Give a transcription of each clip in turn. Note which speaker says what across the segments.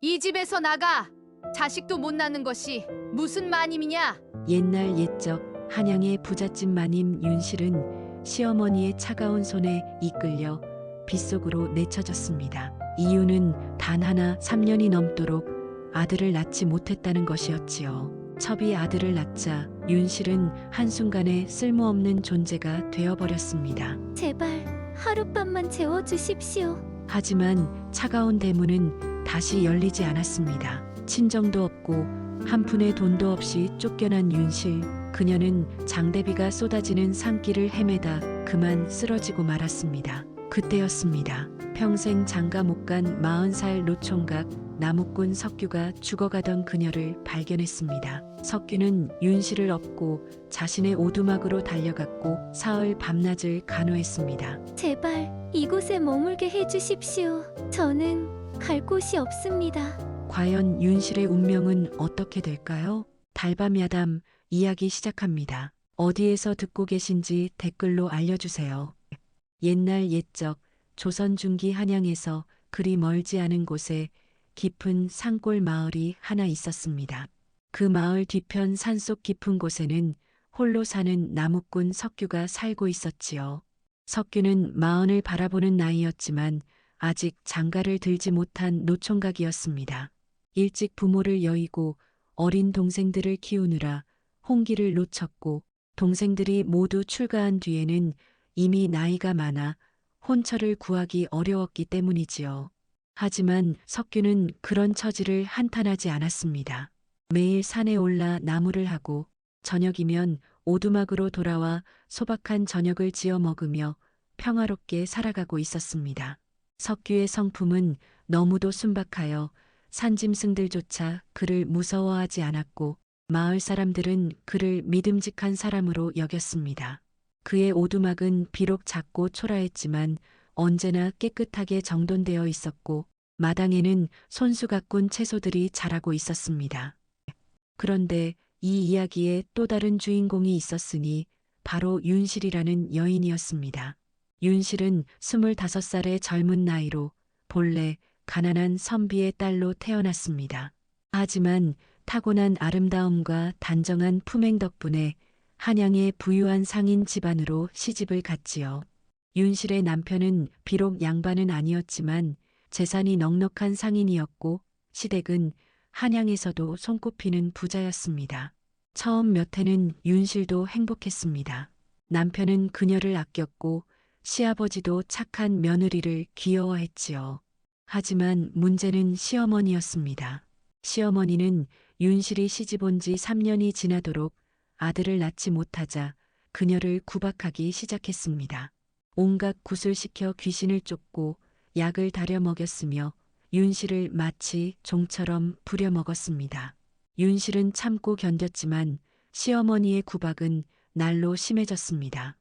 Speaker 1: 이 집에서 나가. 자식도 못 낳는 것이 무슨 마님이냐?
Speaker 2: 옛날 옛적 한양의 부잣집 마님 윤실은 시어머니의 차가운 손에 이끌려 빗속으로 내쳐졌습니다. 이유는 단 하나 3년이 넘도록 아들을 낳지 못했다는 것이었지요. 첩이 아들을 낳자 윤실은 한순간에 쓸모없는 존재가 되어버렸습니다.
Speaker 3: 제발 하룻밤만 재워주십시오.
Speaker 2: 하지만 차가운 대문은 다시 열리지 않았습니다. 친정도 없고 한 푼의 돈도 없이 쫓겨난 윤실. 그녀는 장대비가 쏟아지는 산길을 헤매다 그만 쓰러지고 말았습니다. 그때였습니다. 평생 장가 못 간 40살 노총각 나무꾼 석규가 죽어가던 그녀를 발견했습니다. 석규는 윤실을 업고 자신의 오두막으로 달려갔고 사흘 밤낮을 간호했습니다.
Speaker 3: 제발 이곳에 머물게 해주십시오. 저는 갈 곳이 없습니다.
Speaker 2: 과연 윤실의 운명은 어떻게 될까요? 달밤야담 이야기 시작합니다. 어디에서 듣고 계신지 댓글로 알려주세요. 옛날 옛적 조선 중기 한양에서 그리 멀지 않은 곳에 깊은 산골 마을이 하나 있었습니다. 그 마을 뒤편 산속 깊은 곳에는 홀로 사는 나무꾼 석규가 살고 있었지요. 석규는 마흔을 바라보는 나이였지만 아직 장가를 들지 못한 노총각이었습니다. 일찍 부모를 여의고 어린 동생들을 키우느라 홍기를 놓쳤고 동생들이 모두 출가한 뒤에는 이미 나이가 많아 혼처를 구하기 어려웠기 때문이지요. 하지만 석규는 그런 처지를 한탄하지 않았습니다. 매일 산에 올라 나무를 하고 저녁이면 오두막으로 돌아와 소박한 저녁을 지어 먹으며 평화롭게 살아가고 있었습니다. 석규의 성품은 너무도 순박하여 산짐승들조차 그를 무서워하지 않았고 마을 사람들은 그를 믿음직한 사람으로 여겼습니다. 그의 오두막은 비록 작고 초라했지만 언제나 깨끗하게 정돈되어 있었고 마당에는 손수 가꾼 채소들이 자라고 있었습니다. 그런데 이 이야기에 또 다른 주인공이 있었으니 바로 윤실이라는 여인이었습니다. 윤실은 25살의 젊은 나이로 본래 가난한 선비의 딸로 태어났습니다. 하지만 타고난 아름다움과 단정한 품행 덕분에 한양의 부유한 상인 집안으로 시집을 갔지요. 윤실의 남편은 비록 양반은 아니었지만 재산이 넉넉한 상인이었고 시댁은 한양에서도 손꼽히는 부자였습니다. 처음 몇 해는 윤실도 행복했습니다. 남편은 그녀를 아꼈고 시아버지도 착한 며느리를 귀여워했지요. 하지만 문제는 시어머니였습니다. 시어머니는 윤실이 시집 온 지 3년이 지나도록 아들을 낳지 못하자 그녀를 구박하기 시작했습니다. 온갖 굿을 시켜 귀신을 쫓고 약을 다려 먹였으며 윤실을 마치 종처럼 부려먹었습니다. 윤실은 참고 견뎠지만 시어머니의 구박은 날로 심해졌습니다.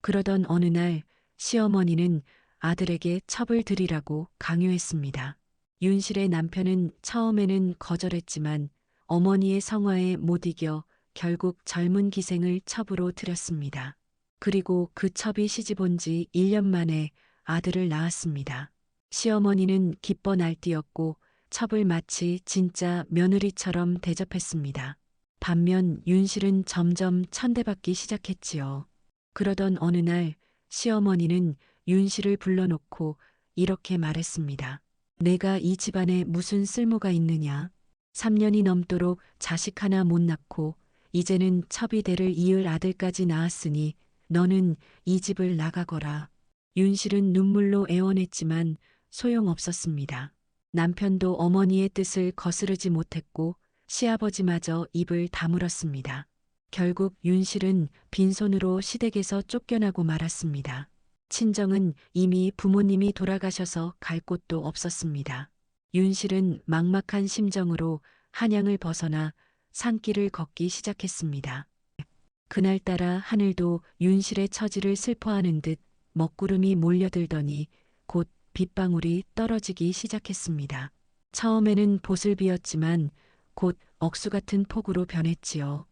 Speaker 2: 그러던 어느 날 시어머니는 아들에게 첩을 들이라고 강요했습니다. 윤실의 남편은 처음에는 거절했지만 어머니의 성화에 못 이겨 결국 젊은 기생을 첩으로 들였습니다. 그리고 그 첩이 시집 온 지 1년 만에 아들을 낳았습니다. 시어머니는 기뻐 날뛰었고 첩을 마치 진짜 며느리처럼 대접했습니다. 반면 윤실은 점점 천대받기 시작했지요. 그러던 어느 날 시어머니는 윤실을 불러놓고 이렇게 말했습니다. 내가 이 집안에 무슨 쓸모가 있느냐? 3년이 넘도록 자식 하나 못 낳고 이제는 첩이 대를 이을 아들까지 낳았으니 너는 이 집을 나가거라. 윤실은 눈물로 애원했지만 소용없었습니다. 남편도 어머니의 뜻을 거스르지 못했고 시아버지마저 입을 다물었습니다. 결국 윤실은 빈손으로 시댁에서 쫓겨나고 말았습니다. 친정은 이미 부모님이 돌아가셔서 갈 곳도 없었습니다. 윤실은 막막한 심정으로 한양을 벗어나 산길을 걷기 시작했습니다. 그날따라 하늘도 윤실의 처지를 슬퍼하는 듯 먹구름이 몰려들더니 곧 빗방울이 떨어지기 시작했습니다. 처음에는 보슬비였지만 곧 억수 같은 폭우로 변했지요.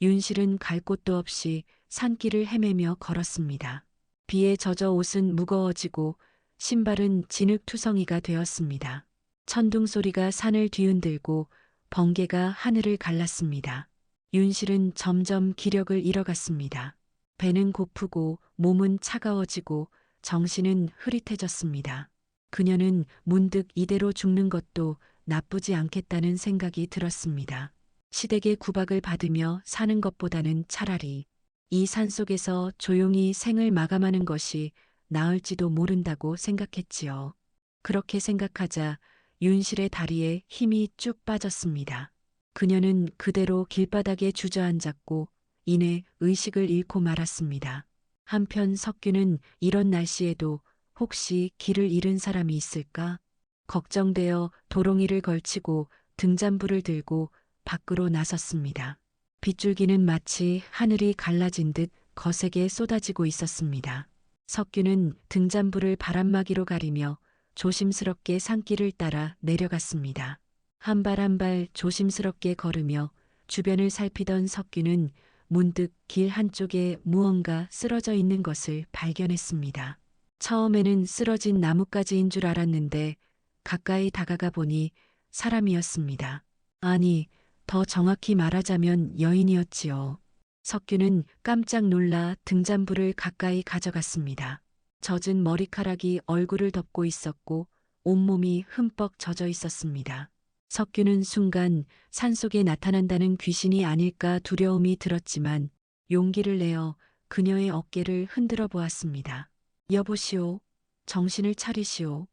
Speaker 2: 윤실은 갈 곳도 없이 산길을 헤매며 걸었습니다. 비에 젖어 옷은 무거워지고 신발은 진흙투성이가 되었습니다. 천둥 소리가 산을 뒤흔들고 번개가 하늘을 갈랐습니다. 윤실은 점점 기력을 잃어갔습니다. 배는 고프고 몸은 차가워지고 정신은 흐릿해졌습니다. 그녀는 문득 이대로 죽는 것도 나쁘지 않겠다는 생각이 들었습니다. 시댁의 구박을 받으며 사는 것보다는 차라리 이 산속에서 조용히 생을 마감하는 것이 나을지도 모른다고 생각했지요. 그렇게 생각하자 윤실의 다리에 힘이 쭉 빠졌습니다. 그녀는 그대로 길바닥에 주저앉았고 이내 의식을 잃고 말았습니다. 한편 석규는 이런 날씨에도 혹시 길을 잃은 사람이 있을까? 걱정되어 도롱이를 걸치고 등잔불을 들고 밖으로 나섰습니다. 빗줄기는 마치 하늘이 갈라진 듯 거세게 쏟아지고 있었습니다. 석규는 등잔불을 바람막이로 가리며 조심스럽게 산길을 따라 내려갔습니다. 한 발 한 발 조심스럽게 걸으며 주변을 살피던 석규는 문득 길 한쪽에 무언가 쓰러져 있는 것을 발견했습니다. 처음에는 쓰러진 나뭇가지인 줄 알았는데 가까이 다가가 보니 사람이었습니다. 아니, 더 정확히 말하자면 여인이었지요. 석규는 깜짝 놀라 등잔불을 가까이 가져갔습니다. 젖은 머리카락이 얼굴을 덮고 있었고 온몸이 흠뻑 젖어 있었습니다. 석규는 순간 산속에 나타난다는 귀신이 아닐까 두려움이 들었지만 용기를 내어 그녀의 어깨를 흔들어 보았습니다. 여보시오, 정신을 차리시오.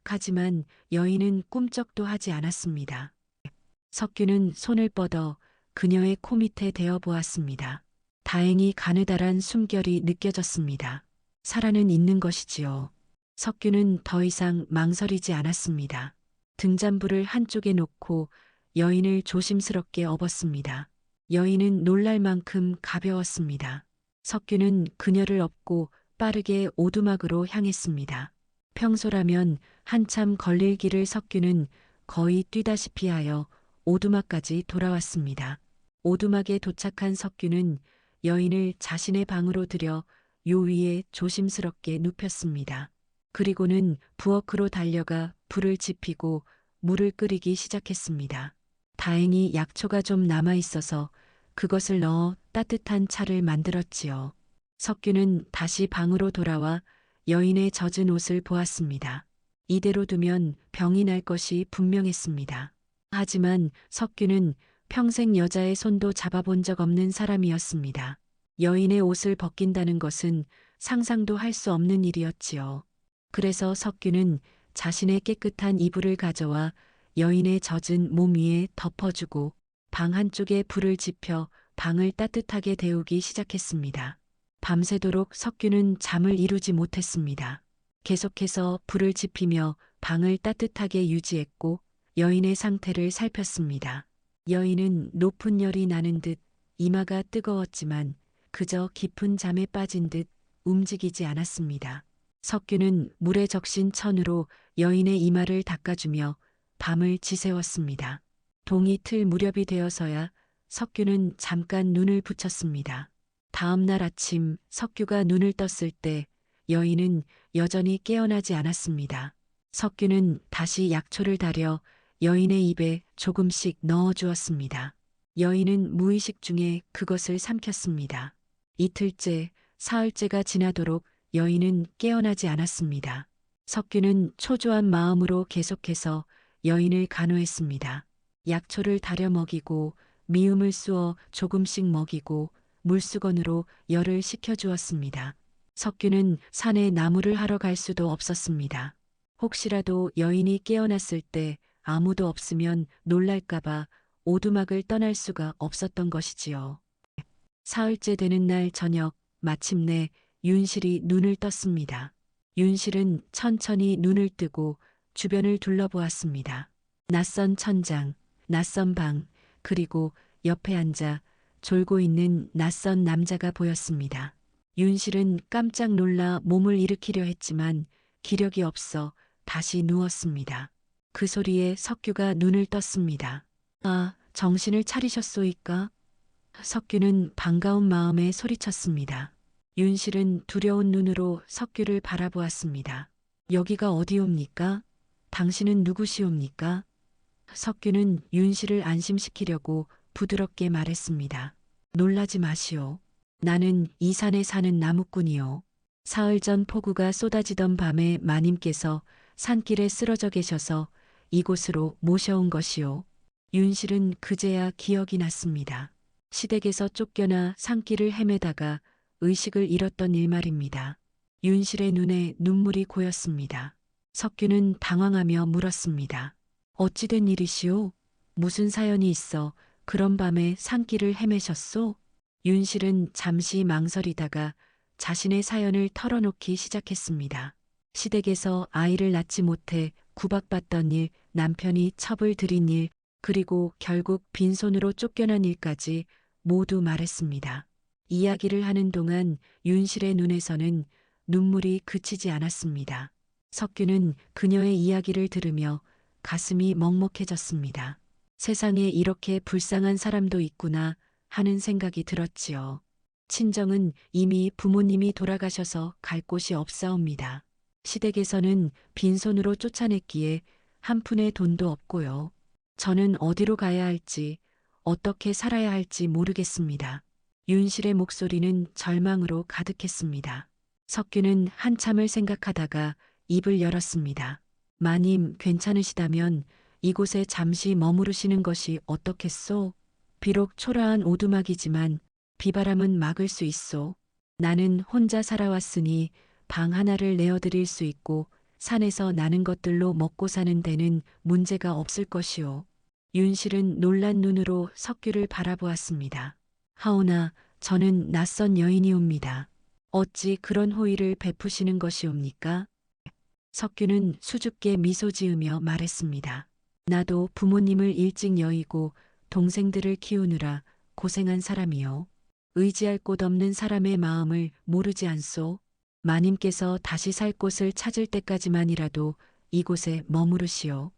Speaker 2: 하지만 여인은 꿈쩍도 하지 않았습니다. 석규는 손을 뻗어 그녀의 코 밑에 대어 보았습니다. 다행히 가느다란 숨결이 느껴졌습니다. 살아는 있는 것이지요. 석규는 더 이상 망설이지 않았습니다. 등잔불을 한쪽에 놓고 여인을 조심스럽게 업었습니다. 여인은 놀랄 만큼 가벼웠습니다. 석규는 그녀를 업고 빠르게 오두막으로 향했습니다. 평소라면 한참 걸릴 길을 석규는 거의 뛰다시피 하여 오두막까지 돌아왔습니다. 오두막에 도착한 석규는 여인을 자신의 방으로 들여 요 위에 조심스럽게 눕혔습니다. 그리고는 부엌으로 달려가 불을 지피고 물을 끓이기 시작했습니다. 다행히 약초가 좀 남아 있어서 그것을 넣어 따뜻한 차를 만들었지요. 석규는 다시 방으로 돌아와 여인의 젖은 옷을 보았습니다. 이대로 두면 병이 날 것이 분명했습니다. 하지만 석규는 평생 여자의 손도 잡아본 적 없는 사람이었습니다. 여인의 옷을 벗긴다는 것은 상상도 할 수 없는 일이었지요. 그래서 석규는 자신의 깨끗한 이불을 가져와 여인의 젖은 몸 위에 덮어주고 방 한쪽에 불을 지펴 방을 따뜻하게 데우기 시작했습니다. 밤새도록 석규는 잠을 이루지 못했습니다. 계속해서 불을 지피며 방을 따뜻하게 유지했고 여인의 상태를 살폈습니다. 여인은 높은 열이 나는 듯 이마가 뜨거웠지만 그저 깊은 잠에 빠진 듯 움직이지 않았습니다. 석규는 물에 적신 천으로 여인의 이마를 닦아주며 밤을 지새웠습니다. 동이 틀 무렵이 되어서야 석규는 잠깐 눈을 붙였습니다. 다음 날 아침 석규가 눈을 떴을 때 여인은 여전히 깨어나지 않았습니다. 석규는 다시 약초를 다려 여인의 입에 조금씩 넣어주었습니다. 여인은 무의식 중에 그것을 삼켰습니다. 이틀째, 사흘째가 지나도록 여인은 깨어나지 않았습니다. 석규는 초조한 마음으로 계속해서 여인을 간호했습니다. 약초를 다려 먹이고 미음을 쑤어 조금씩 먹이고 물수건으로 열을 식혀주었습니다. 석규는 산에 나무를 하러 갈 수도 없었습니다. 혹시라도 여인이 깨어났을 때 아무도 없으면 놀랄까봐 오두막을 떠날 수가 없었던 것이지요. 사흘째 되는 날 저녁 마침내 윤실이 눈을 떴습니다. 윤실은 천천히 눈을 뜨고 주변을 둘러보았습니다. 낯선 천장, 낯선 방, 그리고 옆에 앉아 졸고 있는 낯선 남자가 보였습니다. 윤실은 깜짝 놀라 몸을 일으키려 했지만 기력이 없어 다시 누웠습니다. 그 소리에 석규가 눈을 떴습니다. 아, 정신을 차리셨소이까? 석규는 반가운 마음에 소리쳤습니다. 윤실은 두려운 눈으로 석규를 바라보았습니다. 여기가 어디옵니까? 당신은 누구시옵니까? 석규는 윤 씨를 안심시키려고 부드럽게 말했습니다. 놀라지 마시오. 나는 이 산에 사는 나무꾼이요. 사흘 전 폭우가 쏟아지던 밤에 마님께서 산길에 쓰러져 계셔서 이곳으로 모셔온 것이요. 윤실은 그제야 기억이 났습니다. 시댁에서 쫓겨나 산길을 헤매다가 의식을 잃었던 일 말입니다. 윤실의 눈에 눈물이 고였습니다. 석규는 당황하며 물었습니다. 어찌된 일이시오? 무슨 사연이 있어 그런 밤에 산길을 헤매셨소? 윤실은 잠시 망설이다가 자신의 사연을 털어놓기 시작했습니다. 시댁에서 아이를 낳지 못해 구박받던 일, 남편이 첩을 들인 일, 그리고 결국 빈손으로 쫓겨난 일까지 모두 말했습니다. 이야기를 하는 동안 윤실의 눈에서는 눈물이 그치지 않았습니다. 석규는 그녀의 이야기를 들으며 가슴이 먹먹해졌습니다. 세상에 이렇게 불쌍한 사람도 있구나 하는 생각이 들었지요. 친정은 이미 부모님이 돌아가셔서 갈 곳이 없사옵니다. 시댁에서는 빈손으로 쫓아냈기에 한 푼의 돈도 없고요. 저는 어디로 가야 할지, 어떻게 살아야 할지 모르겠습니다. 윤실의 목소리는 절망으로 가득했습니다. 석규는 한참을 생각하다가 입을 열었습니다. 마님 괜찮으시다면 이곳에 잠시 머무르시는 것이 어떻겠소? 비록 초라한 오두막이지만 비바람은 막을 수 있소. 나는 혼자 살아왔으니 방 하나를 내어드릴 수 있고 산에서 나는 것들로 먹고 사는 데는 문제가 없을 것이오. 윤실은 놀란 눈으로 석규를 바라보았습니다. 하오나 저는 낯선 여인이옵니다. 어찌 그런 호의를 베푸시는 것이옵니까? 석규는 수줍게 미소 지으며 말했습니다. 나도 부모님을 일찍 여의고 동생들을 키우느라 고생한 사람이요. 의지할 곳 없는 사람의 마음을 모르지 않소. 마님께서 다시 살 곳을 찾을 때까지만이라도 이곳에 머무르시오.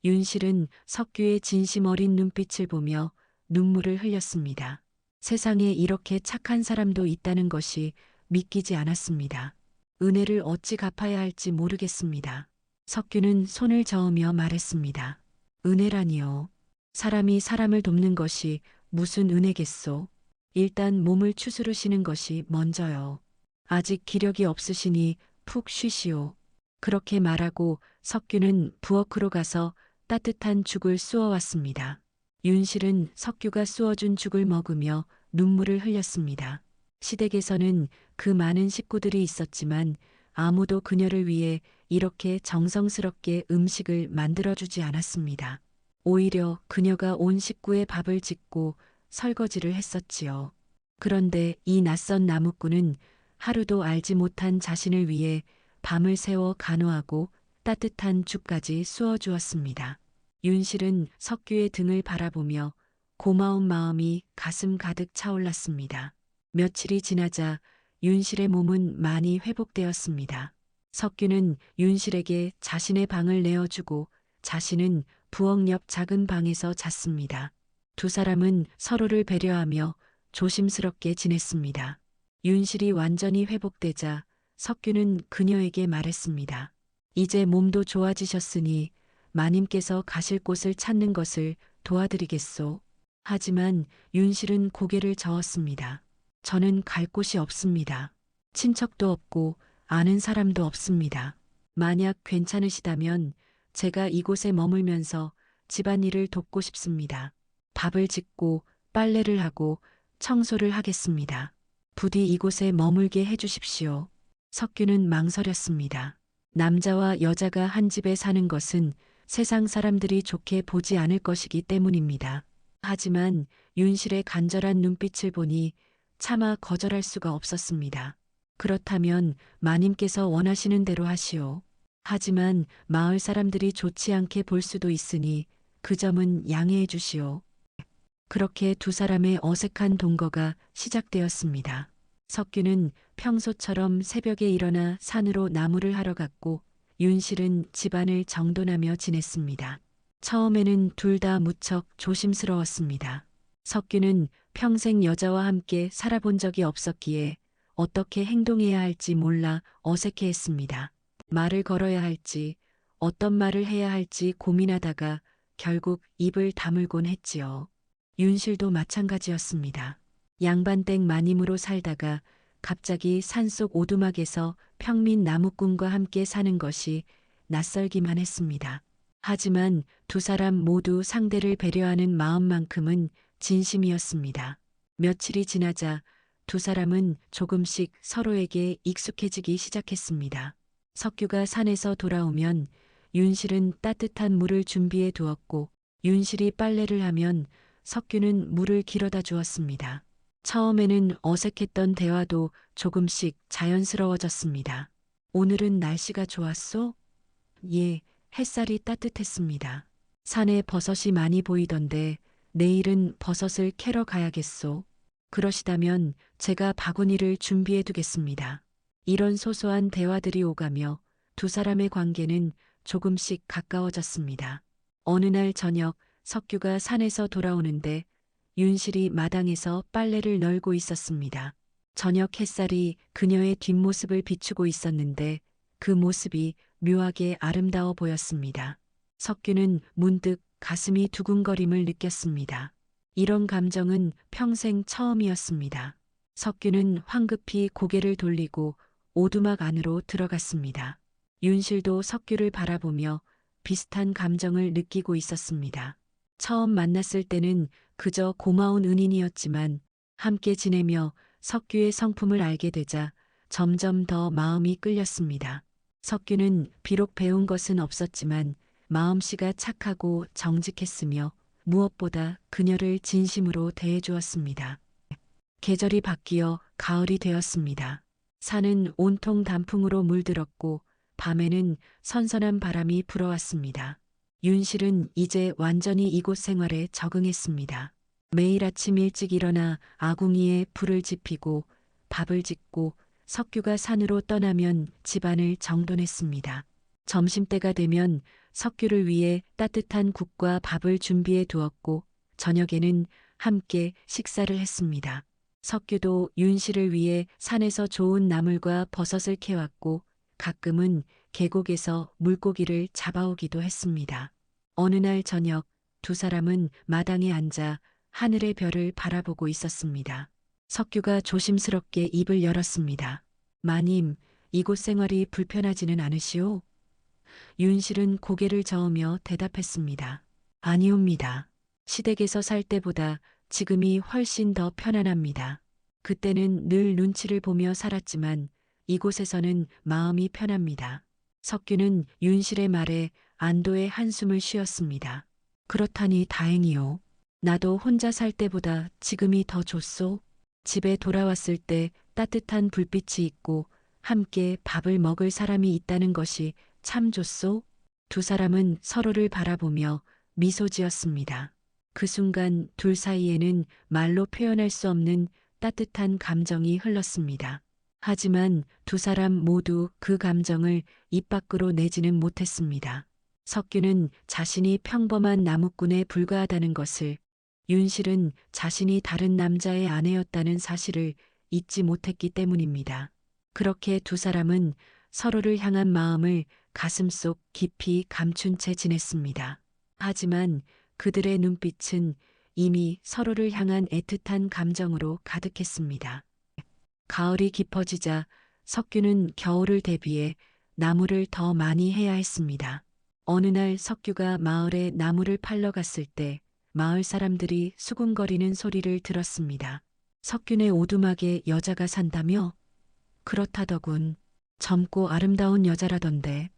Speaker 2: 윤실은 석규의 진심 어린 눈빛을 보며 눈물을 흘렸습니다. 세상에 이렇게 착한 사람도 있다는 것이 믿기지 않았습니다. 은혜를 어찌 갚아야 할지 모르겠습니다. 석규는 손을 저으며 말했습니다. 은혜라니요. 사람이 사람을 돕는 것이 무슨 은혜겠소. 일단 몸을 추스르시는 것이 먼저요. 아직 기력이 없으시니 푹 쉬시오. 그렇게 말하고 석규는 부엌으로 가서 따뜻한 죽을 쑤어왔습니다. 윤실은 석규가 쑤어준 죽을 먹으며 눈물을 흘렸습니다. 시댁에서는 그 많은 식구들이 있었지만 아무도 그녀를 위해 이렇게 정성스럽게 음식을 만들어주지 않았습니다. 오히려 그녀가 온 식구의 밥을 짓고 설거지를 했었지요. 그런데 이 낯선 나무꾼은 하루도 알지 못한 자신을 위해 밤을 새워 간호하고 따뜻한 죽까지 쑤어주었습니다. 윤실은 석규의 등을 바라보며 고마운 마음이 가슴 가득 차올랐습니다. 며칠이 지나자 윤실의 몸은 많이 회복되었습니다. 석규는 윤실에게 자신의 방을 내어주고 자신은 부엌 옆 작은 방에서 잤습니다. 두 사람은 서로를 배려하며 조심스럽게 지냈습니다. 윤실이 완전히 회복되자 석규는 그녀에게 말했습니다. 이제 몸도 좋아지셨으니 마님께서 가실 곳을 찾는 것을 도와드리겠소. 하지만 윤실은 고개를 저었습니다. 저는 갈 곳이 없습니다. 친척도 없고 아는 사람도 없습니다. 만약 괜찮으시다면 제가 이곳에 머물면서 집안일을 돕고 싶습니다. 밥을 짓고 빨래를 하고 청소를 하겠습니다. 부디 이곳에 머물게 해주십시오. 석규는 망설였습니다. 남자와 여자가 한 집에 사는 것은 세상 사람들이 좋게 보지 않을 것이기 때문입니다. 하지만 윤실의 간절한 눈빛을 보니 차마 거절할 수가 없었습니다. 그렇다면 마님께서 원하시는 대로 하시오. 하지만 마을 사람들이 좋지 않게 볼 수도 있으니 그 점은 양해해 주시오. 그렇게 두 사람의 어색한 동거가 시작되었습니다. 석규는 평소처럼 새벽에 일어나 산으로 나무를 하러 갔고 윤실은 집안을 정돈하며 지냈습니다. 처음에는 둘 다 무척 조심스러웠습니다. 석규는 평생 여자와 함께 살아본 적이 없었기에 어떻게 행동해야 할지 몰라 어색해했습니다. 말을 걸어야 할지 어떤 말을 해야 할지 고민하다가 결국 입을 다물곤 했지요. 윤실도 마찬가지였습니다. 양반댁 마님으로 살다가 갑자기 산속 오두막에서 평민 나무꾼과 함께 사는 것이 낯설기만 했습니다. 하지만 두 사람 모두 상대를 배려하는 마음만큼은 진심이었습니다. 며칠이 지나자 두 사람은 조금씩 서로에게 익숙해지기 시작했습니다. 석규가 산에서 돌아오면 윤실은 따뜻한 물을 준비해 두었고 윤실이 빨래를 하면 석규는 물을 길어다 주었습니다. 처음에는 어색했던 대화도 조금씩 자연스러워졌습니다. 오늘은 날씨가 좋았소? 예, 햇살이 따뜻했습니다. 산에 버섯이 많이 보이던데 내일은 버섯을 캐러 가야겠소. 그러시다면 제가 바구니를 준비해 두겠습니다. 이런 소소한 대화들이 오가며 두 사람의 관계는 조금씩 가까워졌습니다. 어느 날 저녁 석규가 산에서 돌아오는데 윤실이 마당에서 빨래를 널고 있었습니다. 저녁 햇살이 그녀의 뒷모습을 비추고 있었는데 그 모습이 묘하게 아름다워 보였습니다. 석규는 문득 가슴이 두근거림을 느꼈습니다. 이런 감정은 평생 처음이었습니다. 석규는 황급히 고개를 돌리고 오두막 안으로 들어갔습니다. 윤실도 석규를 바라보며 비슷한 감정을 느끼고 있었습니다. 처음 만났을 때는 그저 고마운 은인이었지만 함께 지내며 석규의 성품을 알게 되자 점점 더 마음이 끌렸습니다. 석규는 비록 배운 것은 없었지만 마음씨가 착하고 정직했으며 무엇보다 그녀를 진심으로 대해주었습니다. 계절이 바뀌어 가을이 되었습니다. 산은 온통 단풍으로 물들었고 밤에는 선선한 바람이 불어왔습니다. 윤실은 이제 완전히 이곳 생활에 적응했습니다. 매일 아침 일찍 일어나 아궁이에 불을 지피고 밥을 짓고 석규가 산으로 떠나면 집안을 정돈했습니다. 점심때가 되면 석규를 위해 따뜻한 국과 밥을 준비해 두었고 저녁에는 함께 식사를 했습니다. 석규도 윤실을 위해 산에서 좋은 나물과 버섯을 캐왔고 가끔은 계곡에서 물고기를 잡아오기도 했습니다. 어느 날 저녁 두 사람은 마당에 앉아 하늘의 별을 바라보고 있었습니다. 석규가 조심스럽게 입을 열었습니다. 마님, 이곳 생활이 불편하지는 않으시오? 윤실은 고개를 저으며 대답했습니다. 아니옵니다. 시댁에서 살 때보다 지금이 훨씬 더 편안합니다. 그때는 늘 눈치를 보며 살았지만 이곳에서는 마음이 편합니다. 석규는 윤실의 말에 안도의 한숨을 쉬었습니다. 그렇다니 다행이요. 나도 혼자 살 때보다 지금이 더 좋소. 집에 돌아왔을 때 따뜻한 불빛이 있고 함께 밥을 먹을 사람이 있다는 것이 참 좋소. 두 사람은 서로를 바라보며 미소 지었습니다. 그 순간 둘 사이에는 말로 표현할 수 없는 따뜻한 감정이 흘렀습니다. 하지만 두 사람 모두 그 감정을 입 밖으로 내지는 못했습니다. 석규는 자신이 평범한 나무꾼에 불과하다는 것을, 윤실은 자신이 다른 남자의 아내였다는 사실을 잊지 못했기 때문입니다. 그렇게 두 사람은 서로를 향한 마음을 가슴속 깊이 감춘 채 지냈습니다. 하지만 그들의 눈빛은 이미 서로를 향한 애틋한 감정으로 가득했습니다. 가을이 깊어지자 석규는 겨울을 대비해 나무를 더 많이 해야 했습니다. 어느 날 석규가 마을에 나무를 팔러 갔을 때 마을 사람들이 수군거리는 소리를 들었습니다. 석규네 오두막에 여자가 산다며? 그렇다더군. 젊고 아름다운 여자라던데.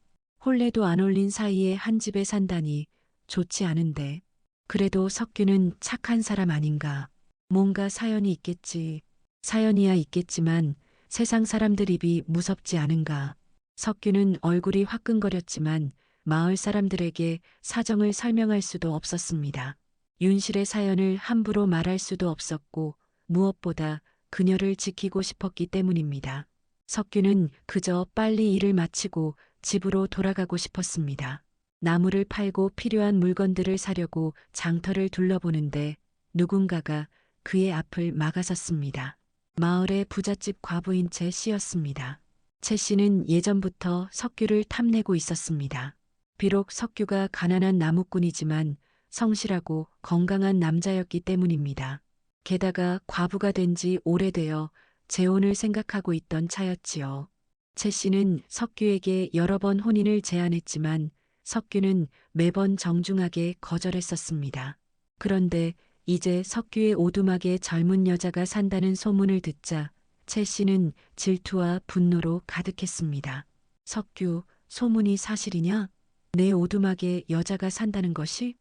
Speaker 2: 혼례도 안 올린 사이에 한 집에 산다니 좋지 않은데. 그래도 석규는 착한 사람 아닌가. 뭔가 사연이 있겠지. 사연이야 있겠지만 세상 사람들 입이 무섭지 않은가. 석규는 얼굴이 화끈거렸지만 마을 사람들에게 사정을 설명할 수도 없었습니다. 윤실의 사연을 함부로 말할 수도 없었고 무엇보다 그녀를 지키고 싶었기 때문입니다. 석규는 그저 빨리 일을 마치고 집으로 돌아가고 싶었습니다. 나무를 팔고 필요한 물건들을 사려고 장터를 둘러보는데 누군가가 그의 앞을 막아섰습니다. 마을의 부잣집 과부인 채 씨였습니다. 채 씨는 예전부터 석규를 탐내고 있었습니다. 비록 석규가 가난한 나무꾼이지만 성실하고 건강한 남자였기 때문입니다. 게다가 과부가 된 지 오래되어 재혼을 생각하고 있던 차였지요. 최 씨는 석규에게 여러 번 혼인을 제안했지만 석규는 매번 정중하게 거절했었습니다. 그런데 이제 석규의 오두막에 젊은 여자가 산다는 소문을 듣자 최 씨는 질투와 분노로 가득했습니다. 석규, 소문이 사실이냐? 내 오두막에 여자가 산다는 것이?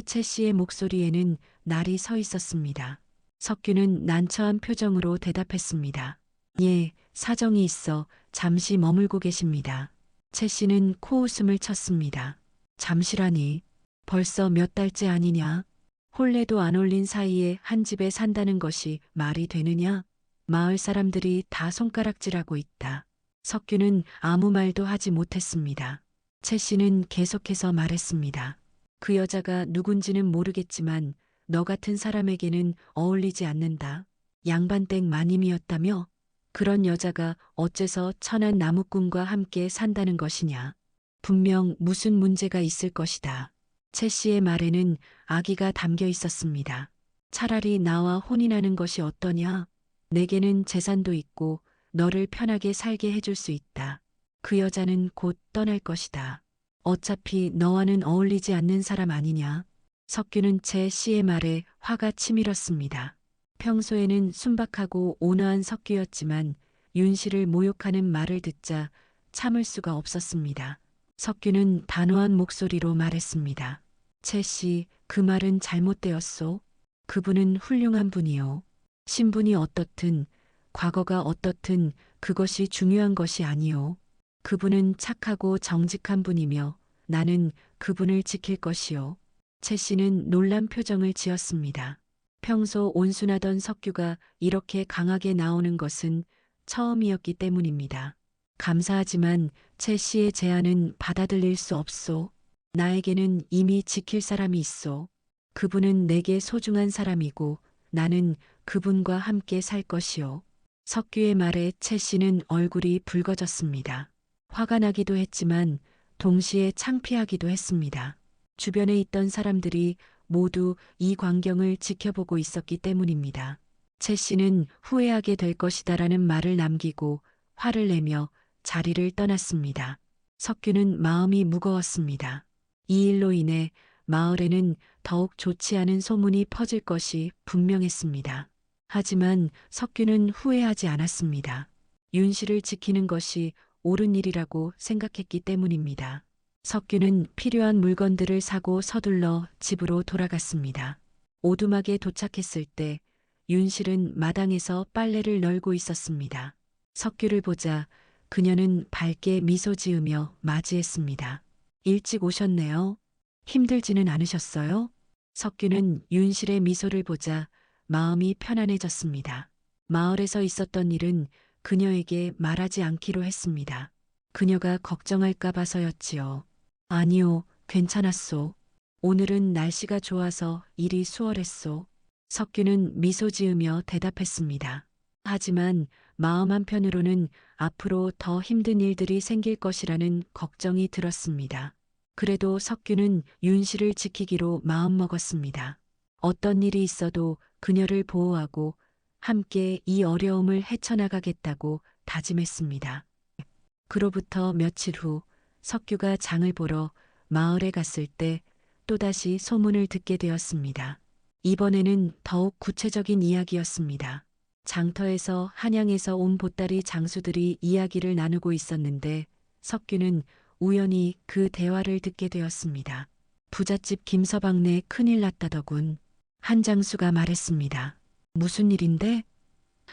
Speaker 2: 최 씨의 목소리에는 날이 서 있었습니다. 석규는 난처한 표정으로 대답했습니다. 예, 사정이 있어 잠시 머물고 계십니다. 최 씨는 코웃음을 쳤습니다. 잠시라니, 벌써 몇 달째 아니냐? 혼례도 안 올린 사이에 한 집에 산다는 것이 말이 되느냐? 마을 사람들이 다 손가락질하고 있다. 석규는 아무 말도 하지 못했습니다. 최 씨는 계속해서 말했습니다. 그 여자가 누군지는 모르겠지만 너 같은 사람에게는 어울리지 않는다. 양반댁 마님이었다며? 그런 여자가 어째서 천한 나무꾼과 함께 산다는 것이냐. 분명 무슨 문제가 있을 것이다. 최 씨의 말에는 악의가 담겨 있었습니다. 차라리 나와 혼인하는 것이 어떠냐? 내게는 재산도 있고 너를 편하게 살게 해줄 수 있다. 그 여자는 곧 떠날 것이다. 어차피 너와는 어울리지 않는 사람 아니냐. 석규는 최 씨의 말에 화가 치밀었습니다. 평소에는 순박하고 온화한 석규였지만 윤 씨를 모욕하는 말을 듣자 참을 수가 없었습니다. 석규는 단호한 목소리로 말했습니다. 최 씨, 그 말은 잘못되었소. 그분은 훌륭한 분이요. 신분이 어떻든 과거가 어떻든 그것이 중요한 것이 아니요. 그분은 착하고 정직한 분이며 나는 그분을 지킬 것이요. 최 씨는 놀란 표정을 지었습니다. 평소 온순하던 석규가 이렇게 강하게 나오는 것은 처음이었기 때문입니다. 감사하지만 최 씨의 제안은 받아들일 수 없소. 나에게는 이미 지킬 사람이 있소. 그분은 내게 소중한 사람이고 나는 그분과 함께 살 것이요. 석규의 말에 최 씨는 얼굴이 붉어졌습니다. 화가 나기도 했지만 동시에 창피하기도 했습니다. 주변에 있던 사람들이 모두 이 광경을 지켜보고 있었기 때문입니다. 최 씨는 후회하게 될 것이다라는 말을 남기고 화를 내며 자리를 떠났습니다. 석규는 마음이 무거웠습니다. 이 일로 인해 마을에는 더욱 좋지 않은 소문이 퍼질 것이 분명했습니다. 하지만 석규는 후회하지 않았습니다. 윤 씨를 지키는 것이 옳은 일이라고 생각했기 때문입니다. 석규는 필요한 물건들을 사고 서둘러 집으로 돌아갔습니다. 오두막에 도착했을 때 윤실은 마당에서 빨래를 널고 있었습니다. 석규를 보자 그녀는 밝게 미소 지으며 맞이했습니다. 일찍 오셨네요. 힘들지는 않으셨어요? 석규는 윤실의 미소를 보자 마음이 편안해졌습니다. 마을에서 있었던 일은 그녀에게 말하지 않기로 했습니다. 그녀가 걱정할까 봐서였지요. 아니요, 괜찮았소. 오늘은 날씨가 좋아서 일이 수월했소. 석규는 미소 지으며 대답했습니다. 하지만 마음 한편으로는 앞으로 더 힘든 일들이 생길 것이라는 걱정이 들었습니다. 그래도 석규는 윤 씨를 지키기로 마음먹었습니다. 어떤 일이 있어도 그녀를 보호하고 함께 이 어려움을 헤쳐나가겠다고 다짐했습니다. 그로부터 며칠 후 석규가 장을 보러 마을에 갔을 때 또다시 소문을 듣게 되었습니다. 이번에는 더욱 구체적인 이야기였습니다. 장터에서 한양에서 온 보따리 장수들이 이야기를 나누고 있었는데 석규는 우연히 그 대화를 듣게 되었습니다. 부잣집 김서방네 큰일 났다더군. 한 장수가 말했습니다. 무슨 일인데?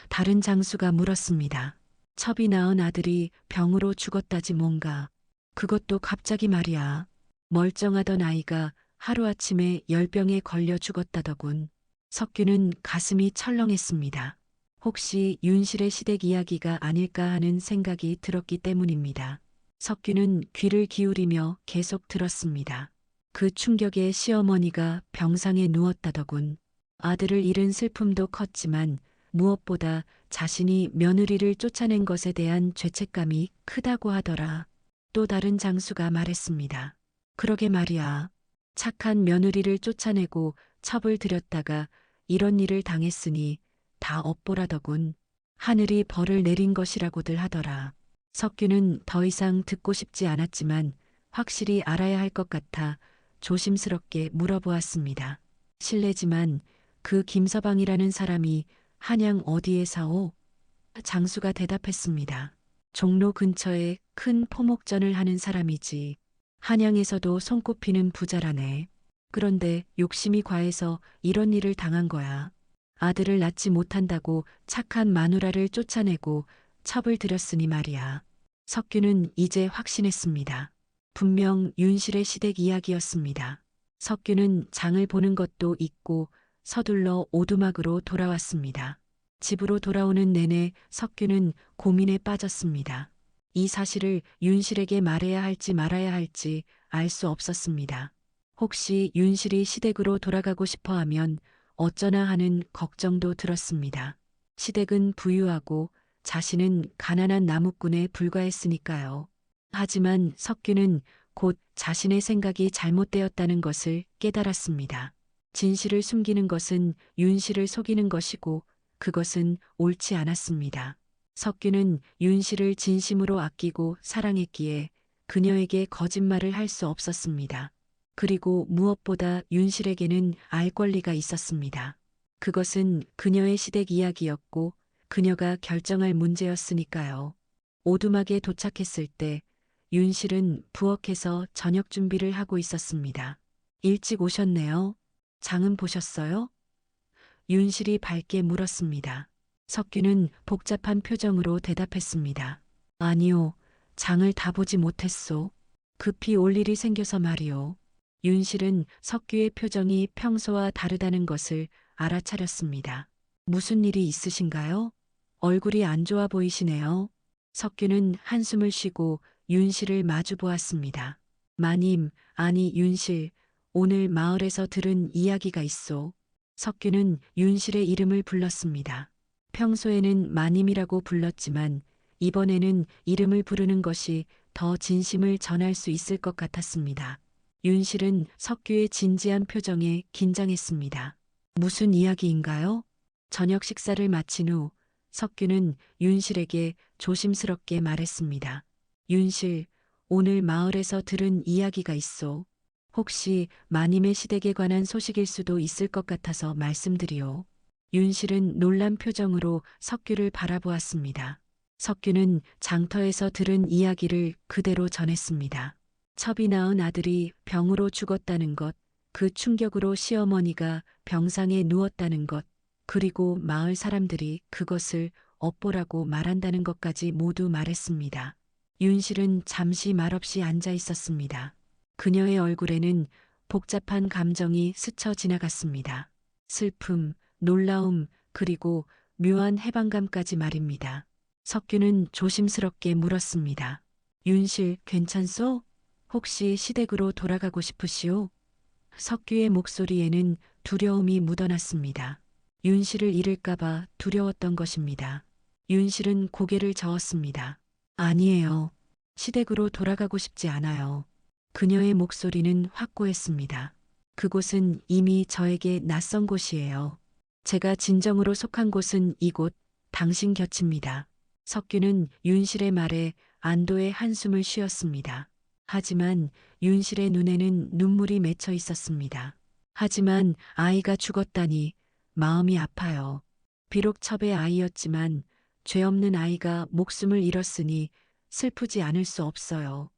Speaker 2: 다른 장수가 물었습니다. 첩이 낳은 아들이 병으로 죽었다지 뭔가. 그것도 갑자기 말이야. 멀쩡하던 아이가 하루아침에 열병에 걸려 죽었다더군. 석규는 가슴이 철렁했습니다. 혹시 윤실의 시댁 이야기가 아닐까 하는 생각이 들었기 때문입니다. 석규는 귀를 기울이며 계속 들었습니다. 그 충격에 시어머니가 병상에 누웠다더군. 아들을 잃은 슬픔도 컸지만 무엇보다 자신이 며느리를 쫓아낸 것에 대한 죄책감이 크다고 하더라. 또 다른 장수가 말했습니다. 그러게 말이야. 착한 며느리를 쫓아내고 첩을 들였다가 이런 일을 당했으니 다 업보라더군. 하늘이 벌을 내린 것이라고들 하더라. 석규는 더 이상 듣고 싶지 않았지만 확실히 알아야 할 것 같아 조심스럽게 물어보았습니다. 실례지만 그 김서방이라는 사람이 한양 어디에 사오? 장수가 대답했습니다. 종로 근처에 큰 포목전을 하는 사람이지. 한양에서도 손꼽히는 부자라네. 그런데 욕심이 과해서 이런 일을 당한 거야. 아들을 낳지 못한다고 착한 마누라를 쫓아내고 첩을 들였으니 말이야. 석규는 이제 확신했습니다. 분명 윤실의 시댁 이야기였습니다. 석규는 장을 보는 것도 잊고 서둘러 오두막으로 돌아왔습니다. 집으로 돌아오는 내내 석규는 고민에 빠졌습니다. 이 사실을 윤실에게 말해야 할지 말아야 할지 알 수 없었습니다. 혹시 윤실이 시댁으로 돌아가고 싶어 하면 어쩌나 하는 걱정도 들었습니다. 시댁은 부유하고 자신은 가난한 나무꾼에 불과했으니까요. 하지만 석규는 곧 자신의 생각이 잘못되었다는 것을 깨달았습니다. 진실을 숨기는 것은 윤실을 속이는 것이고 그것은 옳지 않았습니다. 석규는 윤실을 진심으로 아끼고 사랑했기에 그녀에게 거짓말을 할 수 없었습니다. 그리고 무엇보다 윤실에게는 알 권리가 있었습니다. 그것은 그녀의 시댁 이야기였고 그녀가 결정할 문제였으니까요. 오두막에 도착했을 때 윤실은 부엌에서 저녁 준비를 하고 있었습니다. 일찍 오셨네요. 장은 보셨어요? 윤실이 밝게 물었습니다. 석규는 복잡한 표정으로 대답했습니다. 아니요, 장을 다 보지 못했소. 급히 올 일이 생겨서 말이오. 윤실은 석규의 표정이 평소와 다르다는 것을 알아차렸습니다. 무슨 일이 있으신가요? 얼굴이 안 좋아 보이시네요. 석규는 한숨을 쉬고 윤실을 마주 보았습니다. 마님, 아니 윤실, 오늘 마을에서 들은 이야기가 있소. 석규는 윤실의 이름을 불렀습니다. 평소에는 마님이라고 불렀지만 이번에는 이름을 부르는 것이 더 진심을 전할 수 있을 것 같았습니다. 윤실은 석규의 진지한 표정에 긴장했습니다. 무슨 이야기인가요? 저녁 식사를 마친 후 석규는 윤실에게 조심스럽게 말했습니다. 윤실, 오늘 마을에서 들은 이야기가 있소. 혹시 마님의 시댁에 관한 소식일 수도 있을 것 같아서 말씀드리오. 윤실은 놀란 표정으로 석규를 바라보았습니다. 석규는 장터에서 들은 이야기를 그대로 전했습니다. 첩이 낳은 아들이 병으로 죽었다는 것, 그 충격으로 시어머니가 병상에 누웠다는 것, 그리고 마을 사람들이 그것을 업보라고 말한다는 것까지 모두 말했습니다. 윤실은 잠시 말없이 앉아 있었습니다. 그녀의 얼굴에는 복잡한 감정이 스쳐 지나갔습니다. 슬픔, 놀라움, 그리고 묘한 해방감까지 말입니다. 석규는 조심스럽게 물었습니다. 윤실, 괜찮소? 혹시 시댁으로 돌아가고 싶으시오? 석규의 목소리에는 두려움이 묻어났습니다. 윤실을 잃을까봐 두려웠던 것입니다. 윤실은 고개를 저었습니다. 아니에요. 시댁으로 돌아가고 싶지 않아요. 그녀의 목소리는 확고했습니다. 그곳은 이미 저에게 낯선 곳이에요. 제가 진정으로 속한 곳은 이곳, 당신 곁입니다. 석규는 윤실의 말에 안도의 한숨을 쉬었습니다. 하지만 윤실의 눈에는 눈물이 맺혀 있었습니다. 하지만 아이가 죽었다니 마음이 아파요. 비록 첩의 아이였지만 죄 없는 아이가 목숨을 잃었으니 슬프지 않을 수 없어요.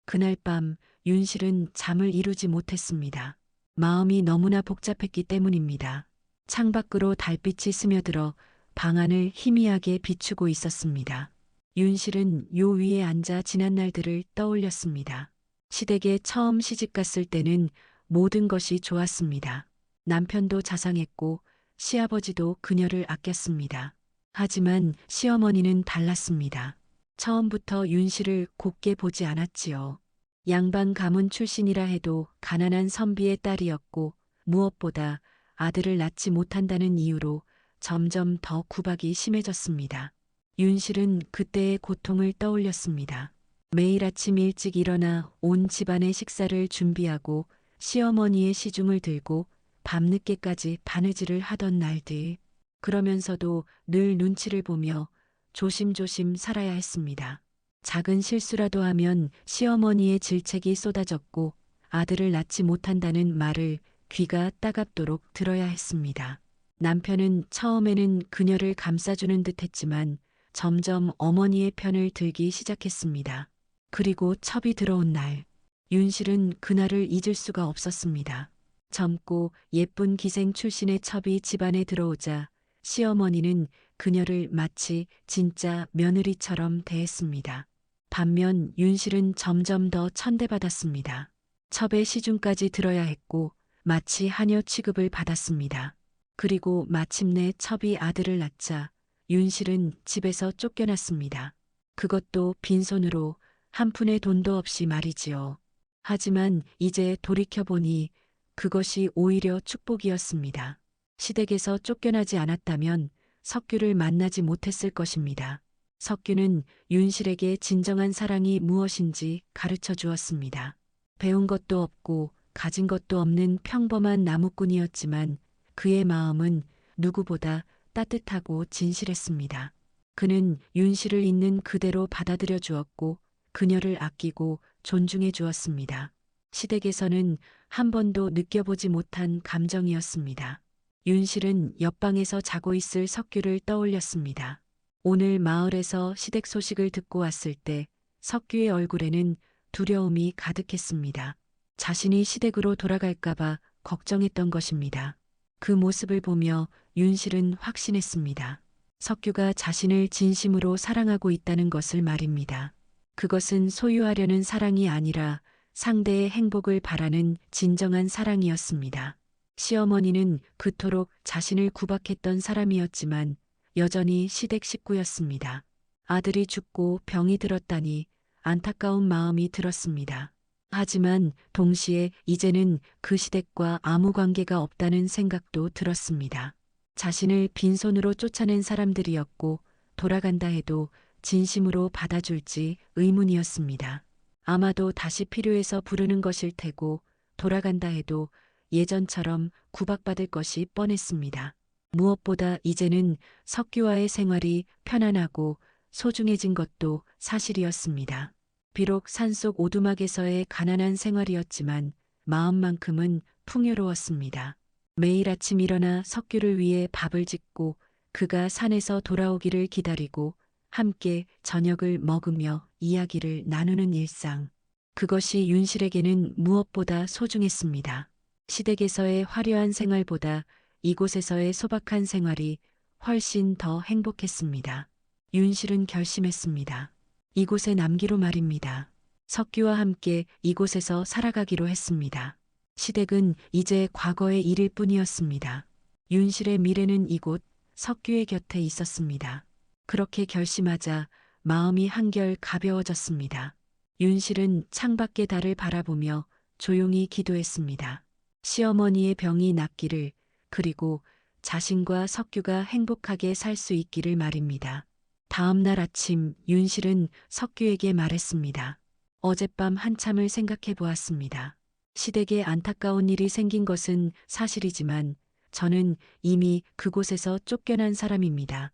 Speaker 2: 그날 밤 윤실은 잠을 이루지 못했습니다. 마음이 너무나 복잡했기 때문입니다. 창밖으로 달빛이 스며들어 방 안을 희미하게 비추고 있었습니다. 윤실은 요 위에 앉아 지난 날들을 떠올렸습니다. 시댁에 처음 시집갔을 때는 모든 것이 좋았습니다. 남편도 자상했고 시아버지도 그녀를 아꼈습니다. 하지만 시어머니는 달랐습니다. 처음부터 윤실을 곱게 보지 않았지요. 양반 가문 출신이라 해도 가난한 선비의 딸이었고 무엇보다 아들을 낳지 못한다는 이유로 점점 더 구박이 심해졌습니다. 윤실은 그때의 고통을 떠올렸습니다. 매일 아침 일찍 일어나 온 집안의 식사를 준비하고 시어머니의 시중을 들고 밤늦게까지 바느질을 하던 날들. 그러면서도 늘 눈치를 보며 조심조심 살아야 했습니다. 작은 실수라도 하면 시어머니의 질책이 쏟아졌고 아들을 낳지 못한다는 말을 귀가 따갑도록 들어야 했습니다. 남편은 처음에는 그녀를 감싸주는 듯 했지만 점점 어머니의 편을 들기 시작했습니다. 그리고 첩이 들어온 날, 윤실은 그날을 잊을 수가 없었습니다. 젊고 예쁜 기생 출신의 첩이 집안에 들어오자 시어머니는 그녀를 마치 진짜 며느리처럼 대했습니다. 반면 윤실은 점점 더 천대받았습니다. 첩의 시중까지 들어야 했고 마치 하녀 취급을 받았습니다. 그리고 마침내 첩이 아들을 낳자 윤실은 집에서 쫓겨났습니다. 그것도 빈손으로 한 푼의 돈도 없이 말이지요. 하지만 이제 돌이켜보니 그것이 오히려 축복이었습니다. 시댁에서 쫓겨나지 않았다면 석규를 만나지 못했을 것입니다. 석규는 윤실에게 진정한 사랑이 무엇인지 가르쳐 주었습니다. 배운 것도 없고 가진 것도 없는 평범한 나무꾼이었지만 그의 마음은 누구보다 따뜻하고 진실했습니다. 그는 윤실을 있는 그대로 받아들여 주었고 그녀를 아끼고 존중해 주었습니다. 시댁에서는 한 번도 느껴보지 못한 감정이었습니다. 윤실은 옆방에서 자고 있을 석규를 떠올렸습니다. 오늘 마을에서 시댁 소식을 듣고 왔을 때 석규의 얼굴에는 두려움이 가득했습니다. 자신이 시댁으로 돌아갈까봐 걱정했던 것입니다. 그 모습을 보며 윤실은 확신했습니다. 석규가 자신을 진심으로 사랑하고 있다는 것을 말입니다. 그것은 소유하려는 사랑이 아니라 상대의 행복을 바라는 진정한 사랑이었습니다. 시어머니는 그토록 자신을 구박했던 사람이었지만 여전히 시댁 식구였습니다. 아들이 죽고 병이 들었다니 안타까운 마음이 들었습니다. 하지만 동시에 이제는 그 시댁과 아무 관계가 없다는 생각도 들었습니다. 자신을 빈손으로 쫓아낸 사람들이었고 돌아간다 해도 진심으로 받아줄지 의문이었습니다. 아마도 다시 필요해서 부르는 것일 테고 돌아간다 해도 예전처럼 구박받을 것이 뻔했습니다. 무엇보다 이제는 석규와의 생활이 편안하고 소중해진 것도 사실이었습니다. 비록 산속 오두막에서의 가난한 생활이었지만 마음만큼은 풍요로웠습니다. 매일 아침 일어나 석규를 위해 밥을 짓고 그가 산에서 돌아오기를 기다리고 함께 저녁을 먹으며 이야기를 나누는 일상. 그것이 윤실에게는 무엇보다 소중했습니다. 시댁에서의 화려한 생활보다 이곳에서의 소박한 생활이 훨씬 더 행복했습니다. 윤실은 결심했습니다. 이곳에 남기로 말입니다. 석규와 함께 이곳에서 살아가기로 했습니다. 시댁은 이제 과거의 일일 뿐이었습니다. 윤실의 미래는 이곳 석규의 곁에 있었습니다. 그렇게 결심하자 마음이 한결 가벼워졌습니다. 윤실은 창밖의 달을 바라보며 조용히 기도했습니다. 시어머니의 병이 낫기를, 그리고 자신과 석규가 행복하게 살 수 있기를 말입니다. 다음 날 아침 윤실은 석규에게 말했습니다. 어젯밤 한참을 생각해 보았습니다. 시댁에 안타까운 일이 생긴 것은 사실이지만 저는 이미 그곳에서 쫓겨난 사람입니다.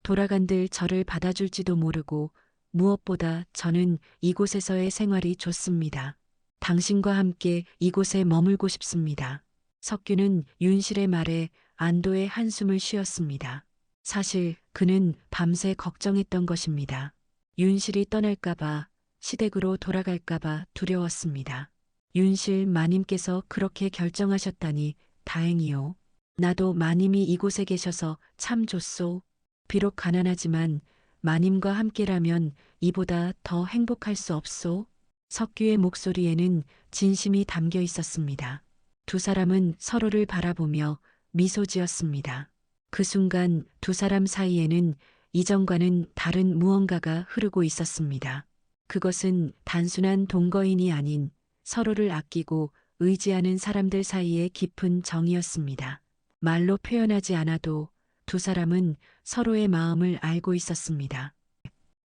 Speaker 2: 돌아간들 저를 받아줄지도 모르고 무엇보다 저는 이곳에서의 생활이 좋습니다. 당신과 함께 이곳에 머물고 싶습니다. 석규는 윤실의 말에 안도의 한숨을 쉬었습니다. 사실 그는 밤새 걱정했던 것입니다. 윤실이 떠날까봐, 시댁으로 돌아갈까봐 두려웠습니다. 윤실 마님께서 그렇게 결정하셨다니 다행이요. 나도 마님이 이곳에 계셔서 참 좋소. 비록 가난하지만 마님과 함께라면 이보다 더 행복할 수 없소. 석규의 목소리에는 진심이 담겨 있었습니다. 두 사람은 서로를 바라보며 미소 지었습니다. 그 순간 두 사람 사이에는 이전과는 다른 무언가가 흐르고 있었습니다. 그것은 단순한 동거인이 아닌 서로를 아끼고 의지하는 사람들 사이의 깊은 정이었습니다. 말로 표현하지 않아도 두 사람은 서로의 마음을 알고 있었습니다.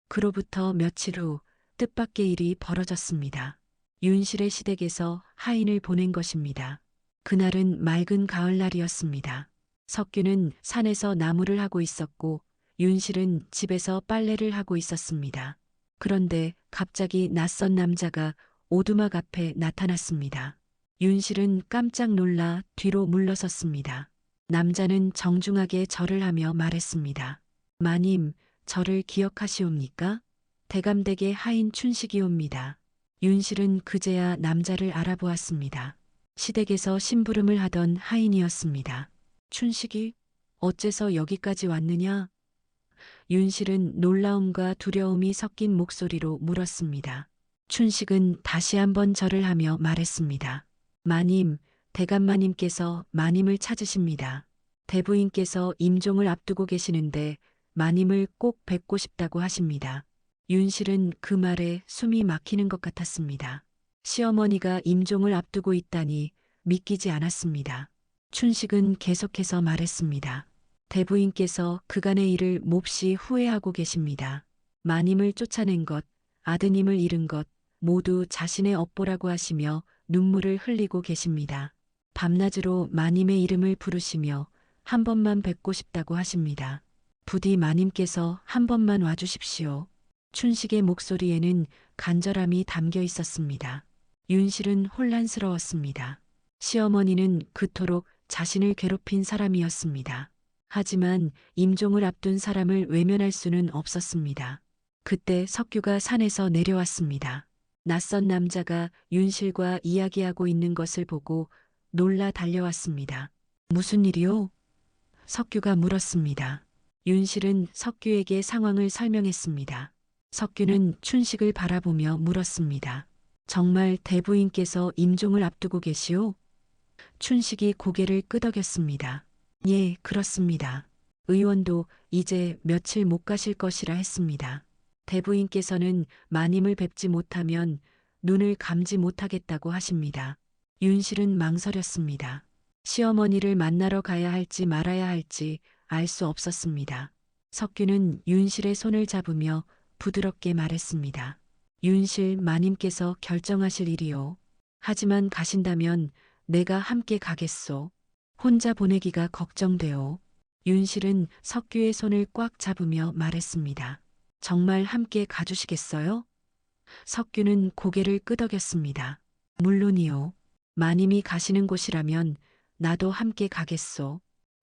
Speaker 2: 그로부터 며칠 후 뜻밖의 일이 벌어졌습니다. 윤실의 시댁에서 하인을 보낸 것입니다. 그날은 맑은 가을날이었습니다. 석규는 산에서 나무를 하고 있었고 윤실은 집에서 빨래를 하고 있었습니다. 그런데 갑자기 낯선 남자가 오두막 앞에 나타났습니다. 윤실은 깜짝 놀라 뒤로 물러섰습니다. 남자는 정중하게 절을 하며 말했습니다. 마님, 저를 기억하시옵니까? 대감댁의 하인 춘식이옵니다. 윤실은 그제야 남자를 알아보았습니다. 시댁에서 심부름을 하던 하인이었습니다. 춘식이 어째서 여기까지 왔느냐? 윤실은 놀라움과 두려움이 섞인 목소리로 물었습니다. 춘식은 다시 한번 절을 하며 말했습니다. 마님, 대감마님께서 마님을 찾으십니다. 대부인께서 임종을 앞두고 계시는데 마님을 꼭 뵙고 싶다고 하십니다. 윤실은 그 말에 숨이 막히는 것 같았습니다. 시어머니가 임종을 앞두고 있다니 믿기지 않았습니다. 춘식은 계속해서 말했습니다. 대부인께서 그간의 일을 몹시 후회하고 계십니다. 마님을 쫓아낸 것, 아드님을 잃은 것 모두 자신의 업보라고 하시며 눈물을 흘리고 계십니다. 밤낮으로 마님의 이름을 부르시며 한 번만 뵙고 싶다고 하십니다. 부디 마님께서 한 번만 와주십시오. 춘식의 목소리에는 간절함이 담겨 있었습니다. 윤실은 혼란스러웠습니다. 시어머니는 그토록 자신을 괴롭힌 사람이었습니다. 하지만 임종을 앞둔 사람을 외면할 수는 없었습니다. 그때 석규가 산에서 내려왔습니다. 낯선 남자가 윤실과 이야기하고 있는 것을 보고 놀라 달려왔습니다. 무슨 일이요? 석규가 물었습니다. 윤실은 석규에게 상황을 설명했습니다. 석규는 춘식을 바라보며 물었습니다. 정말 대부인께서 임종을 앞두고 계시오? 춘식이 고개를 끄덕였습니다. 예, 그렇습니다. 의원도 이제 며칠 못 가실 것이라 했습니다. 대부인께서는 마님을 뵙지 못하면 눈을 감지 못하겠다고 하십니다. 윤실은 망설였습니다. 시어머니를 만나러 가야 할지 말아야 할지 알 수 없었습니다. 석규는 윤실의 손을 잡으며 부드럽게 말했습니다. 윤실 마님께서 결정하실 일이요. 하지만 가신다면 내가 함께 가겠소. 혼자 보내기가 걱정돼요. 윤실은 석규의 손을 꽉 잡으며 말했습니다. 정말 함께 가주시겠어요? 석규는 고개를 끄덕였습니다. 물론이요. 마님이 가시는 곳이라면 나도 함께 가겠소.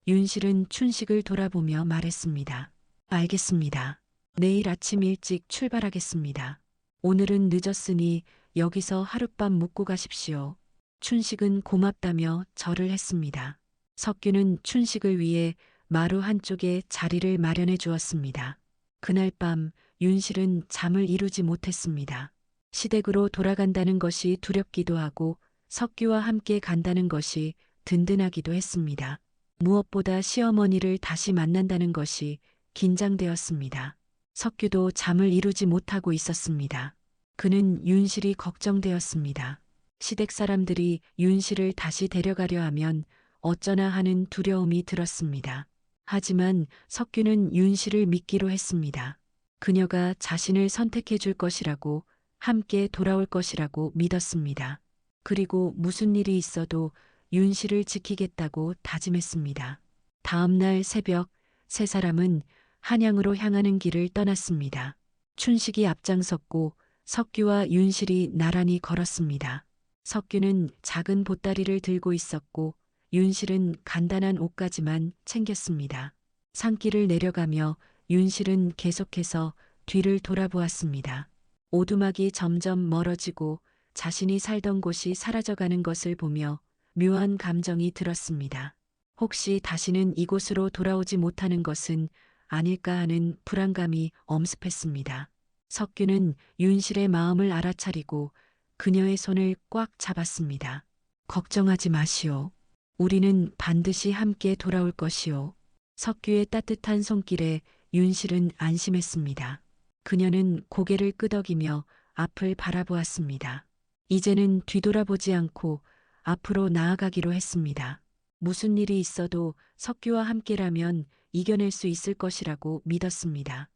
Speaker 2: 윤실은 춘식을 돌아보며 말했습니다. 알겠습니다. 내일 아침 일찍 출발하겠습니다. 오늘은 늦었으니 여기서 하룻밤 묵고 가십시오. 춘식은 고맙다며 절을 했습니다. 석규는 춘식을 위해 마루 한쪽에 자리를 마련해 주었습니다. 그날 밤 윤실은 잠을 이루지 못했습니다. 시댁으로 돌아간다는 것이 두렵기도 하고 석규와 함께 간다는 것이 든든하기도 했습니다. 무엇보다 시어머니를 다시 만난다는 것이 긴장되었습니다. 석규도 잠을 이루지 못하고 있었습니다. 그는 윤실이 걱정되었습니다. 시댁 사람들이 윤실을 다시 데려가려 하면 어쩌나 하는 두려움이 들었습니다. 하지만 석규는 윤실을 믿기로 했습니다. 그녀가 자신을 선택해 줄 것이라고, 함께 돌아올 것이라고 믿었습니다. 그리고 무슨 일이 있어도 윤실을 지키겠다고 다짐했습니다. 다음 날 새벽 세 사람은 한양으로 향하는 길을 떠났습니다. 춘식이 앞장섰고 석규와 윤실이 나란히 걸었습니다. 석규는 작은 보따리를 들고 있었고 윤실은 간단한 옷까지만 챙겼습니다. 산길을 내려가며 윤실은 계속해서 뒤를 돌아보았습니다. 오두막이 점점 멀어지고 자신이 살던 곳이 사라져가는 것을 보며 묘한 감정이 들었습니다. 혹시 다시는 이곳으로 돌아오지 못하는 것은 아닐까 하는 불안감이 엄습했습니다. 석규는 윤실의 마음을 알아차리고 그녀의 손을 꽉 잡았습니다. 걱정하지 마시오. 우리는 반드시 함께 돌아올 것이오. 석규의 따뜻한 손길에 윤실은 안심했습니다. 그녀는 고개를 끄덕이며 앞을 바라보았습니다. 이제는 뒤돌아보지 않고 앞으로 나아가기로 했습니다. 무슨 일이 있어도 석규와 함께라면 이겨낼 수 있을 것이라고 믿었습니다.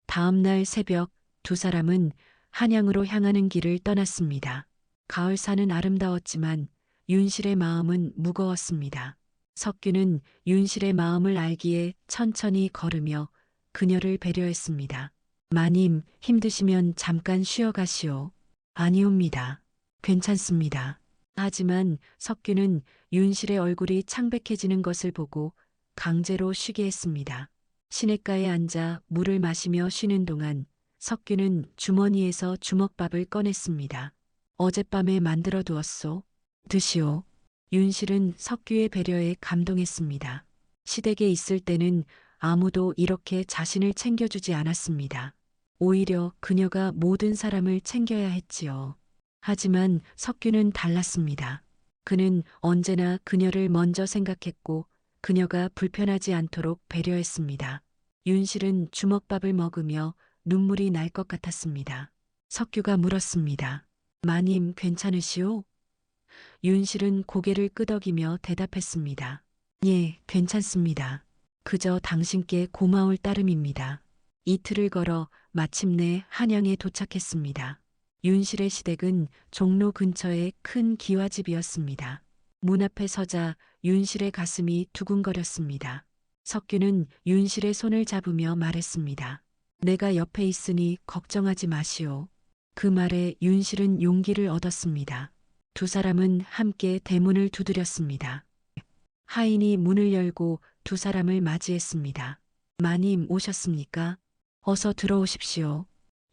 Speaker 2: 다음 날 새벽 두 사람은 한양으로 향하는 길을 떠났습니다. 가을산은 아름다웠지만 윤실의 마음은 무거웠습니다. 석규는 윤실의 마음을 알기에 천천히 걸으며 그녀를 배려했습니다. 마님, 힘드시면 잠깐 쉬어 가시오. 아니옵니다. 괜찮습니다. 하지만 석규는 윤실의 얼굴이 창백해지는 것을 보고 강제로 쉬게 했습니다. 시냇가에 앉아 물을 마시며 쉬는 동안 석규는 주머니에서 주먹밥을 꺼냈습니다. 어젯밤에 만들어 두었소. 드시오. 윤실은 석규의 배려에 감동했습니다. 시댁에 있을 때는 아무도 이렇게 자신을 챙겨주지 않았습니다. 오히려 그녀가 모든 사람을 챙겨야 했지요. 하지만 석규는 달랐습니다. 그는 언제나 그녀를 먼저 생각했고 그녀가 불편하지 않도록 배려했습니다. 윤실은 주먹밥을 먹으며 눈물이 날 것 같았습니다. 석규가 물었습니다. 마님 괜찮으시오? 윤실은 고개를 끄덕이며 대답했습니다. 예, 괜찮습니다. 그저 당신께 고마울 따름입니다. 이틀을 걸어 마침내 한양에 도착했습니다. 윤실의 시댁은 종로 근처의 큰 기와집이었습니다. 문 앞에 서자 윤실의 가슴이 두근거렸습니다. 석규는 윤실의 손을 잡으며 말했습니다. 내가 옆에 있으니 걱정하지 마시오. 그 말에 윤실은 용기를 얻었습니다. 두 사람은 함께 대문을 두드렸습니다. 하인이 문을 열고 두 사람을 맞이했습니다. 마님 오셨습니까? 어서 들어오십시오.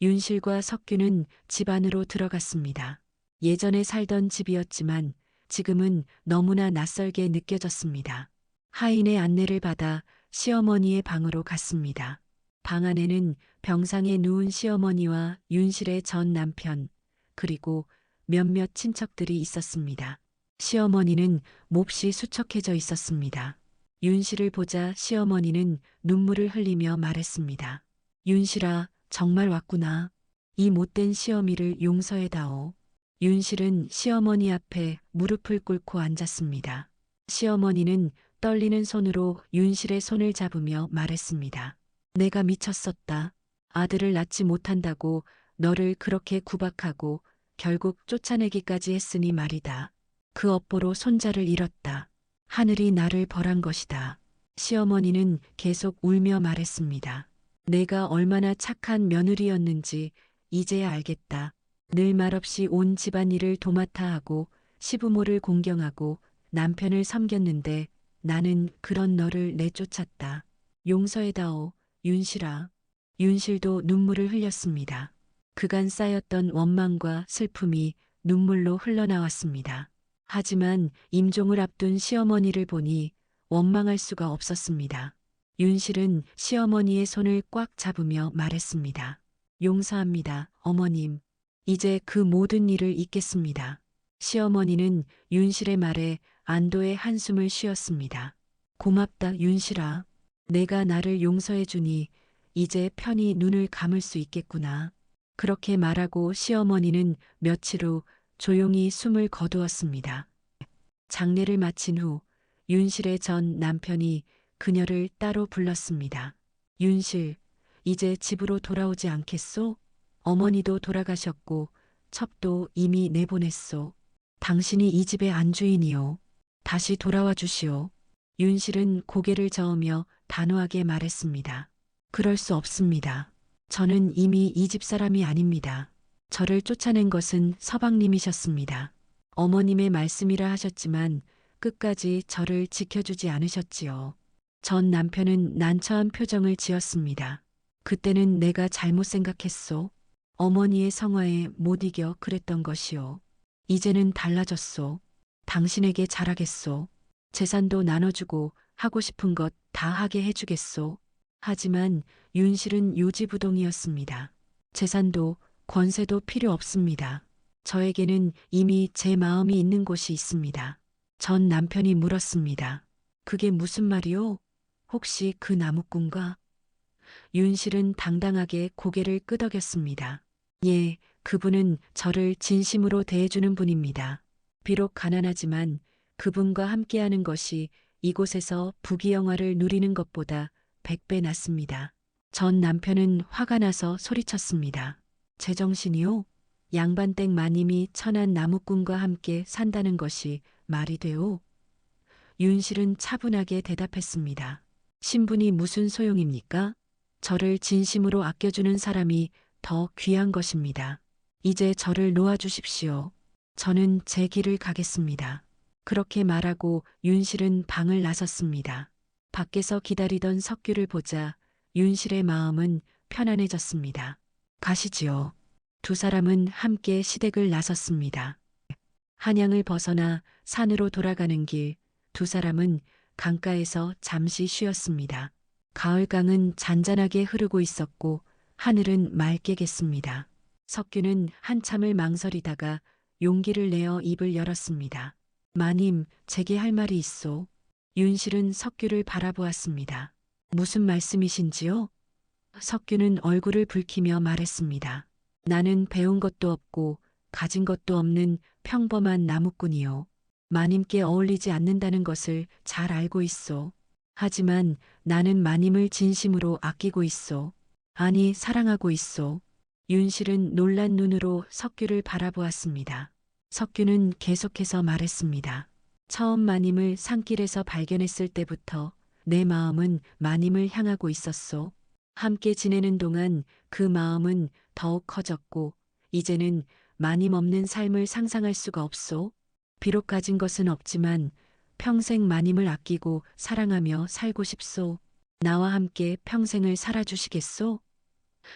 Speaker 2: 윤실과 석규는 집 안으로 들어갔습니다. 예전에 살던 집이었지만 지금은 너무나 낯설게 느껴졌습니다. 하인의 안내를 받아 시어머니의 방으로 갔습니다. 방 안에는 병상에 누운 시어머니와 윤실의 전 남편, 그리고 몇몇 친척들이 있었습니다. 시어머니는 몹시 수척해져 있었습니다. 윤실을 보자 시어머니는 눈물을 흘리며 말했습니다. 윤실아, 정말 왔구나. 이 못된 시어미를 용서해다오. 윤실은 시어머니 앞에 무릎을 꿇고 앉았습니다. 시어머니는 떨리는 손으로 윤실의 손을 잡으며 말했습니다. 내가 미쳤었다. 아들을 낳지 못한다고 너를 그렇게 구박하고 결국 쫓아내기까지 했으니 말이다. 그 업보로 손자를 잃었다. 하늘이 나를 벌한 것이다. 시어머니는 계속 울며 말했습니다. 내가 얼마나 착한 며느리였는지 이제야 알겠다. 늘 말없이 온 집안일을 도맡아 하고 시부모를 공경하고 남편을 섬겼는데 나는 그런 너를 내쫓았다. 용서해다오, 윤실아. 윤실도 눈물을 흘렸습니다. 그간 쌓였던 원망과 슬픔이 눈물로 흘러나왔습니다. 하지만 임종을 앞둔 시어머니를 보니 원망할 수가 없었습니다. 윤실은 시어머니의 손을 꽉 잡으며 말했습니다. 용서합니다, 어머님. 이제 그 모든 일을 잊겠습니다. 시어머니는 윤실의 말에 안도의 한숨을 쉬었습니다. 고맙다, 윤실아. 내가 나를 용서해 주니 이제 편히 눈을 감을 수 있겠구나. 그렇게 말하고 시어머니는 며칠 후 조용히 숨을 거두었습니다. 장례를 마친 후 윤실의 전 남편이 그녀를 따로 불렀습니다. 윤실, 이제 집으로 돌아오지 않겠소? 어머니도 돌아가셨고 첩도 이미 내보냈소. 당신이 이 집의 안주인이요. 다시 돌아와 주시오. 윤실은 고개를 저으며 단호하게 말했습니다. 그럴 수 없습니다. 저는 이미 이 집 사람이 아닙니다. 저를 쫓아낸 것은 서방님이셨습니다. 어머님의 말씀이라 하셨지만 끝까지 저를 지켜주지 않으셨지요. 전 남편은 난처한 표정을 지었습니다. 그때는 내가 잘못 생각했소. 어머니의 성화에 못 이겨 그랬던 것이요. 이제는 달라졌소. 당신에게 잘하겠소. 재산도 나눠주고 하고 싶은 것 다 하게 해주겠소. 하지만 윤실은 요지부동이었습니다. 재산도 권세도 필요 없습니다. 저에게는 이미 제 마음이 있는 곳이 있습니다. 전 남편이 물었습니다. 그게 무슨 말이오? 혹시 그 나무꾼가? 윤실은 당당하게 고개를 끄덕였습니다. 예, 그분은 저를 진심으로 대해주는 분입니다. 비록 가난하지만 그분과 함께하는 것이 이곳에서 부귀영화를 누리는 것보다 100배 낫습니다. 전 남편은 화가 나서 소리쳤습니다. 제정신이요? 양반댁 마님이 천한 나무꾼과 함께 산다는 것이 말이 돼요? 윤실은 차분하게 대답했습니다. 신분이 무슨 소용입니까? 저를 진심으로 아껴주는 사람이 더 귀한 것입니다. 이제 저를 놓아주십시오. 저는 제 길을 가겠습니다. 그렇게 말하고 윤실은 방을 나섰습니다. 밖에서 기다리던 석규를 보자 윤실의 마음은 편안해졌습니다. 가시지요. 두 사람은 함께 시댁을 나섰습니다. 한양을 벗어나 산으로 돌아가는 길, 두 사람은 강가에서 잠시 쉬었습니다. 가을강은 잔잔하게 흐르고 있었고 하늘은 맑게 겠습니다. 석규는 한참을 망설이다가 용기를 내어 입을 열었습니다. 마님, 제게 할 말이 있소. 윤실은 석규를 바라보았습니다. 무슨 말씀이신지요? 석규는 얼굴을 붉히며 말했습니다. 나는 배운 것도 없고 가진 것도 없는 평범한 나무꾼이요. 마님께 어울리지 않는다는 것을 잘 알고 있소. 하지만 나는 마님을 진심으로 아끼고 있소. 아니, 사랑하고 있소. 윤실은 놀란 눈으로 석규를 바라보았습니다. 석규는 계속해서 말했습니다. 처음 마님을 산길에서 발견했을 때부터 내 마음은 마님을 향하고 있었소. 함께 지내는 동안 그 마음은 더욱 커졌고 이제는 마님 없는 삶을 상상할 수가 없소. 비록 가진 것은 없지만 평생 마님을 아끼고 사랑하며 살고 싶소. 나와 함께 평생을 살아주시겠소?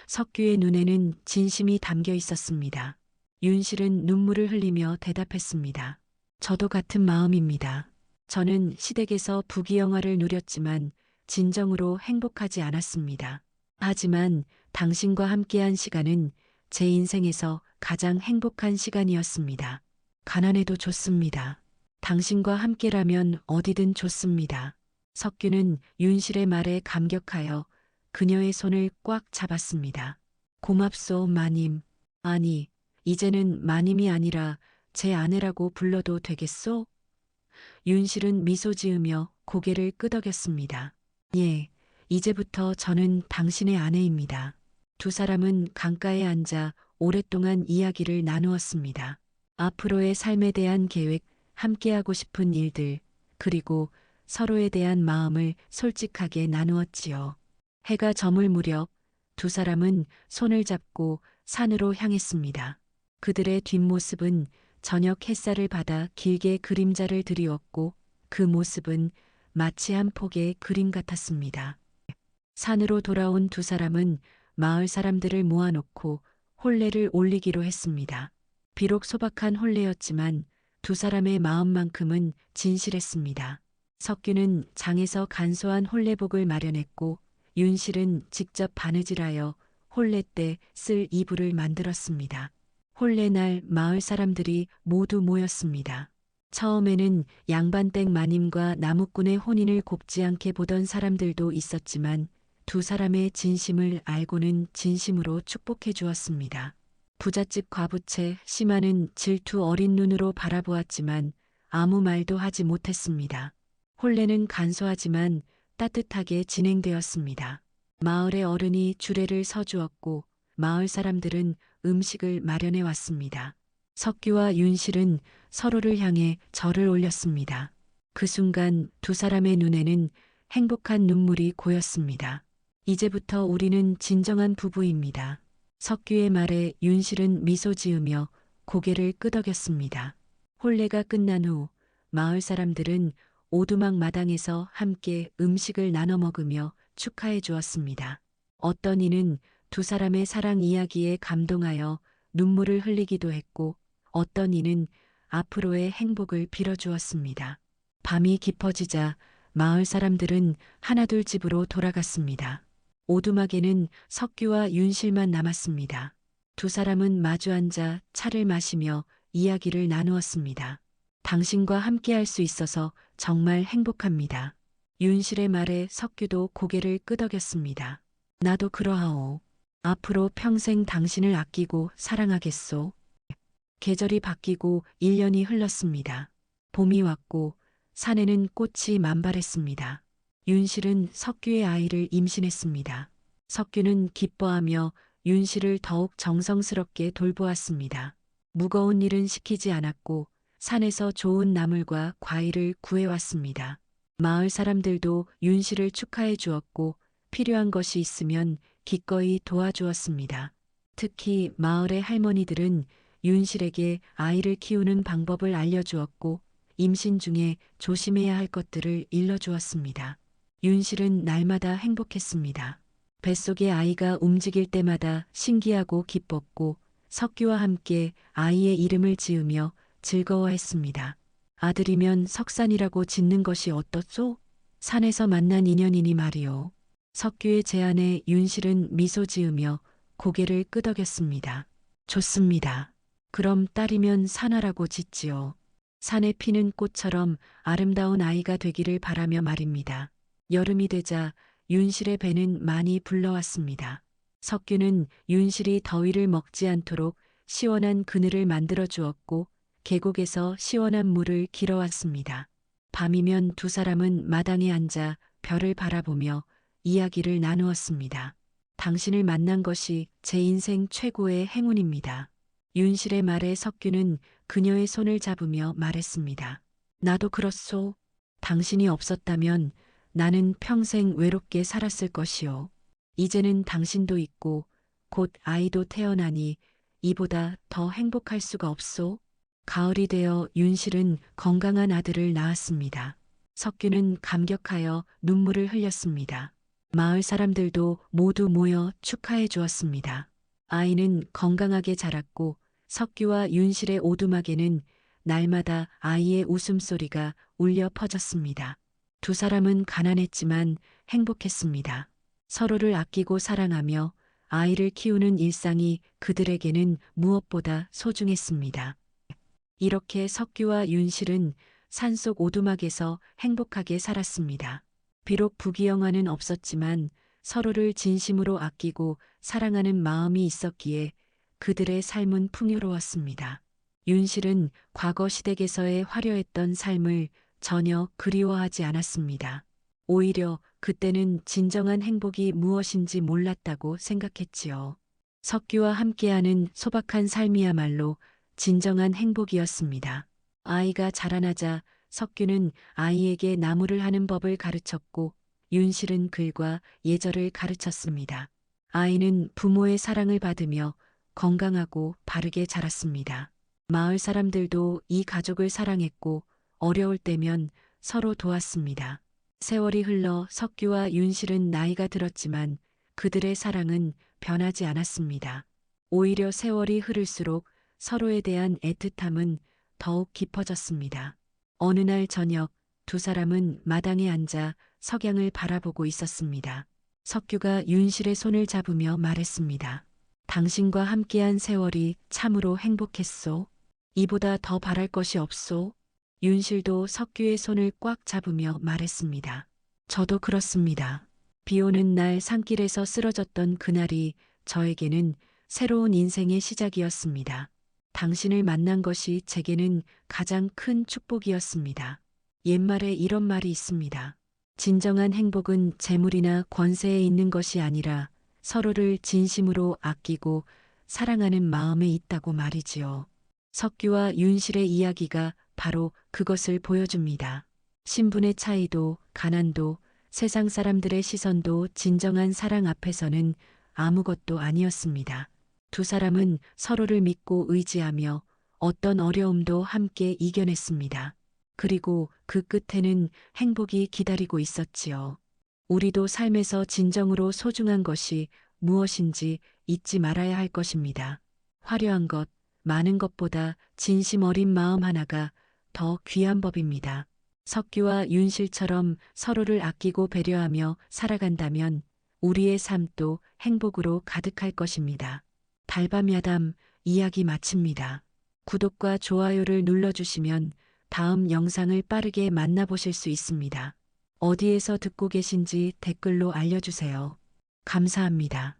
Speaker 2: 석규의 눈에는 진심이 담겨 있었습니다. 윤실은 눈물을 흘리며 대답했습니다. 저도 같은 마음입니다. 저는 시댁에서 부귀영화를 누렸지만 진정으로 행복하지 않았습니다. 하지만 당신과 함께한 시간은 제 인생에서 가장 행복한 시간이었습니다. 가난해도 좋습니다. 당신과 함께라면 어디든 좋습니다. 석규는 윤실의 말에 감격하여 그녀의 손을 꽉 잡았습니다. 고맙소, 마님. 아니, 이제는 마님이 아니라 제 아내라고 불러도 되겠소? 윤실은 미소 지으며 고개를 끄덕였습니다. 예, 이제부터 저는 당신의 아내입니다. 두 사람은 강가에 앉아 오랫동안 이야기를 나누었습니다. 앞으로의 삶에 대한 계획, 함께하고 싶은 일들, 그리고 서로에 대한 마음을 솔직하게 나누었지요. 해가 저물 무렵 두 사람은 손을 잡고 산으로 향했습니다. 그들의 뒷모습은 저녁 햇살을 받아 길게 그림자를 드리웠고 그 모습은 마치 한 폭의 그림 같았습니다. 산으로 돌아온 두 사람은 마을 사람들을 모아놓고 혼례를 올리기로 했습니다. 비록 소박한 혼례였지만 두 사람의 마음만큼은 진실했습니다. 석규는 장에서 간소한 혼례복을 마련했고 윤실은 직접 바느질하여 혼례 때 쓸 이불을 만들었습니다. 혼례날 마을 사람들이 모두 모였습니다. 처음에는 양반댁 마님과 나무꾼의 혼인을 곱지 않게 보던 사람들도 있었지만 두 사람의 진심을 알고는 진심으로 축복해 주었습니다. 부잣집 과부채 심하는 질투 어린 눈으로 바라보았지만 아무 말도 하지 못했습니다. 혼례는 간소하지만 따뜻하게 진행되었습니다. 마을의 어른이 주례를 서주었고 마을 사람들은 음식을 마련해 왔습니다. 석규와 윤실은 서로를 향해 절을 올렸습니다. 그 순간 두 사람의 눈에는 행복한 눈물이 고였습니다. 이제부터 우리는 진정한 부부입니다. 석규의 말에 윤실은 미소 지으며 고개를 끄덕였습니다. 혼례가 끝난 후 마을 사람들은 오두막 마당에서 함께 음식을 나눠 먹으며 축하해 주었습니다. 어떤 이는 두 사람의 사랑 이야기에 감동하여 눈물을 흘리기도 했고 어떤 이는 앞으로의 행복을 빌어주었습니다. 밤이 깊어지자 마을 사람들은 하나둘 집으로 돌아갔습니다. 오두막에는 석규와 윤실만 남았습니다. 두 사람은 마주 앉아 차를 마시며 이야기를 나누었습니다. 당신과 함께할 수 있어서 정말 행복합니다. 윤실의 말에 석규도 고개를 끄덕였습니다. 나도 그러하오. 앞으로 평생 당신을 아끼고 사랑하겠소. 계절이 바뀌고 1년이 흘렀습니다. 봄이 왔고 산에는 꽃이 만발했습니다. 윤실은 석규의 아이를 임신했습니다. 석규는 기뻐하며 윤 씨를 더욱 정성스럽게 돌보았습니다. 무거운 일은 시키지 않았고 산에서 좋은 나물과 과일을 구해왔습니다. 마을 사람들도 윤 씨를 축하해 주었고 필요한 것이 있으면 기꺼이 도와주었습니다. 특히 마을의 할머니들은 윤실에게 아이를 키우는 방법을 알려주었고 임신 중에 조심해야 할 것들을 일러주었습니다. 윤실은 날마다 행복했습니다. 뱃속의 아이가 움직일 때마다 신기하고 기뻤고 석규와 함께 아이의 이름을 지으며 즐거워했습니다. 아들이면 석산이라고 짓는 것이 어떻소? 산에서 만난 인연이니 말이오. 석규의 제안에 윤실은 미소 지으며 고개를 끄덕였습니다. 좋습니다. 그럼 딸이면 산하라고 짓지요. 산에 피는 꽃처럼 아름다운 아이가 되기를 바라며 말입니다. 여름이 되자 윤실의 배는 많이 불러왔습니다. 석규는 윤실이 더위를 먹지 않도록 시원한 그늘을 만들어 주었고 계곡에서 시원한 물을 길어왔습니다. 밤이면 두 사람은 마당에 앉아 별을 바라보며 이야기를 나누었습니다. 당신을 만난 것이 제 인생 최고의 행운입니다. 윤실의 말에 석규는 그녀의 손을 잡으며 말했습니다. 나도 그렇소. 당신이 없었다면 나는 평생 외롭게 살았을 것이오. 이제는 당신도 있고 곧 아이도 태어나니 이보다 더 행복할 수가 없소. 가을이 되어 윤실은 건강한 아들을 낳았습니다. 석규는 감격하여 눈물을 흘렸습니다. 마을 사람들도 모두 모여 축하해 주었습니다. 아이는 건강하게 자랐고 석규와 윤실의 오두막에는 날마다 아이의 웃음소리가 울려 퍼졌습니다. 두 사람은 가난했지만 행복했습니다. 서로를 아끼고 사랑하며 아이를 키우는 일상이 그들에게는 무엇보다 소중했습니다. 이렇게 석규와 윤실은 산속 오두막에서 행복하게 살았습니다. 비록 부귀영화는 없었지만 서로를 진심으로 아끼고 사랑하는 마음이 있었기에 그들의 삶은 풍요로웠습니다. 윤실은 과거 시댁에서의 화려했던 삶을 전혀 그리워하지 않았습니다. 오히려 그때는 진정한 행복이 무엇인지 몰랐다고 생각했지요. 석규와 함께하는 소박한 삶이야말로 진정한 행복이었습니다. 아이가 자라나자 석규는 아이에게 나무를 하는 법을 가르쳤고 윤실은 글과 예절을 가르쳤습니다. 아이는 부모의 사랑을 받으며 건강하고 바르게 자랐습니다. 마을 사람들도 이 가족을 사랑했고 어려울 때면 서로 도왔습니다. 세월이 흘러 석규와 윤실은 나이가 들었지만 그들의 사랑은 변하지 않았습니다. 오히려 세월이 흐를수록 서로에 대한 애틋함은 더욱 깊어졌습니다. 어느 날 저녁 두 사람은 마당에 앉아 석양을 바라보고 있었습니다. 석규가 윤실의 손을 잡으며 말했습니다. 당신과 함께한 세월이 참으로 행복했소. 이보다 더 바랄 것이 없소. 윤실도 석규의 손을 꽉 잡으며 말했습니다. 저도 그렇습니다. 비 오는 날 산길에서 쓰러졌던 그날이 저에게는 새로운 인생의 시작이었습니다. 당신을 만난 것이 제게는 가장 큰 축복이었습니다. 옛말에 이런 말이 있습니다. 진정한 행복은 재물이나 권세에 있는 것이 아니라 서로를 진심으로 아끼고 사랑하는 마음에 있다고 말이지요. 석규와 윤실의 이야기가 바로 그것을 보여줍니다. 신분의 차이도 가난도 세상 사람들의 시선도 진정한 사랑 앞에서는 아무것도 아니었습니다. 두 사람은 서로를 믿고 의지하며 어떤 어려움도 함께 이겨냈습니다. 그리고 그 끝에는 행복이 기다리고 있었지요. 우리도 삶에서 진정으로 소중한 것이 무엇인지 잊지 말아야 할 것입니다. 화려한 것, 많은 것보다 진심 어린 마음 하나가 더 귀한 법입니다. 석규와 윤실처럼 서로를 아끼고 배려하며 살아간다면 우리의 삶도 행복으로 가득할 것입니다. 달밤야담 이야기 마칩니다. 구독과 좋아요를 눌러주시면 다음 영상을 빠르게 만나보실 수 있습니다. 어디에서 듣고 계신지 댓글로 알려주세요. 감사합니다.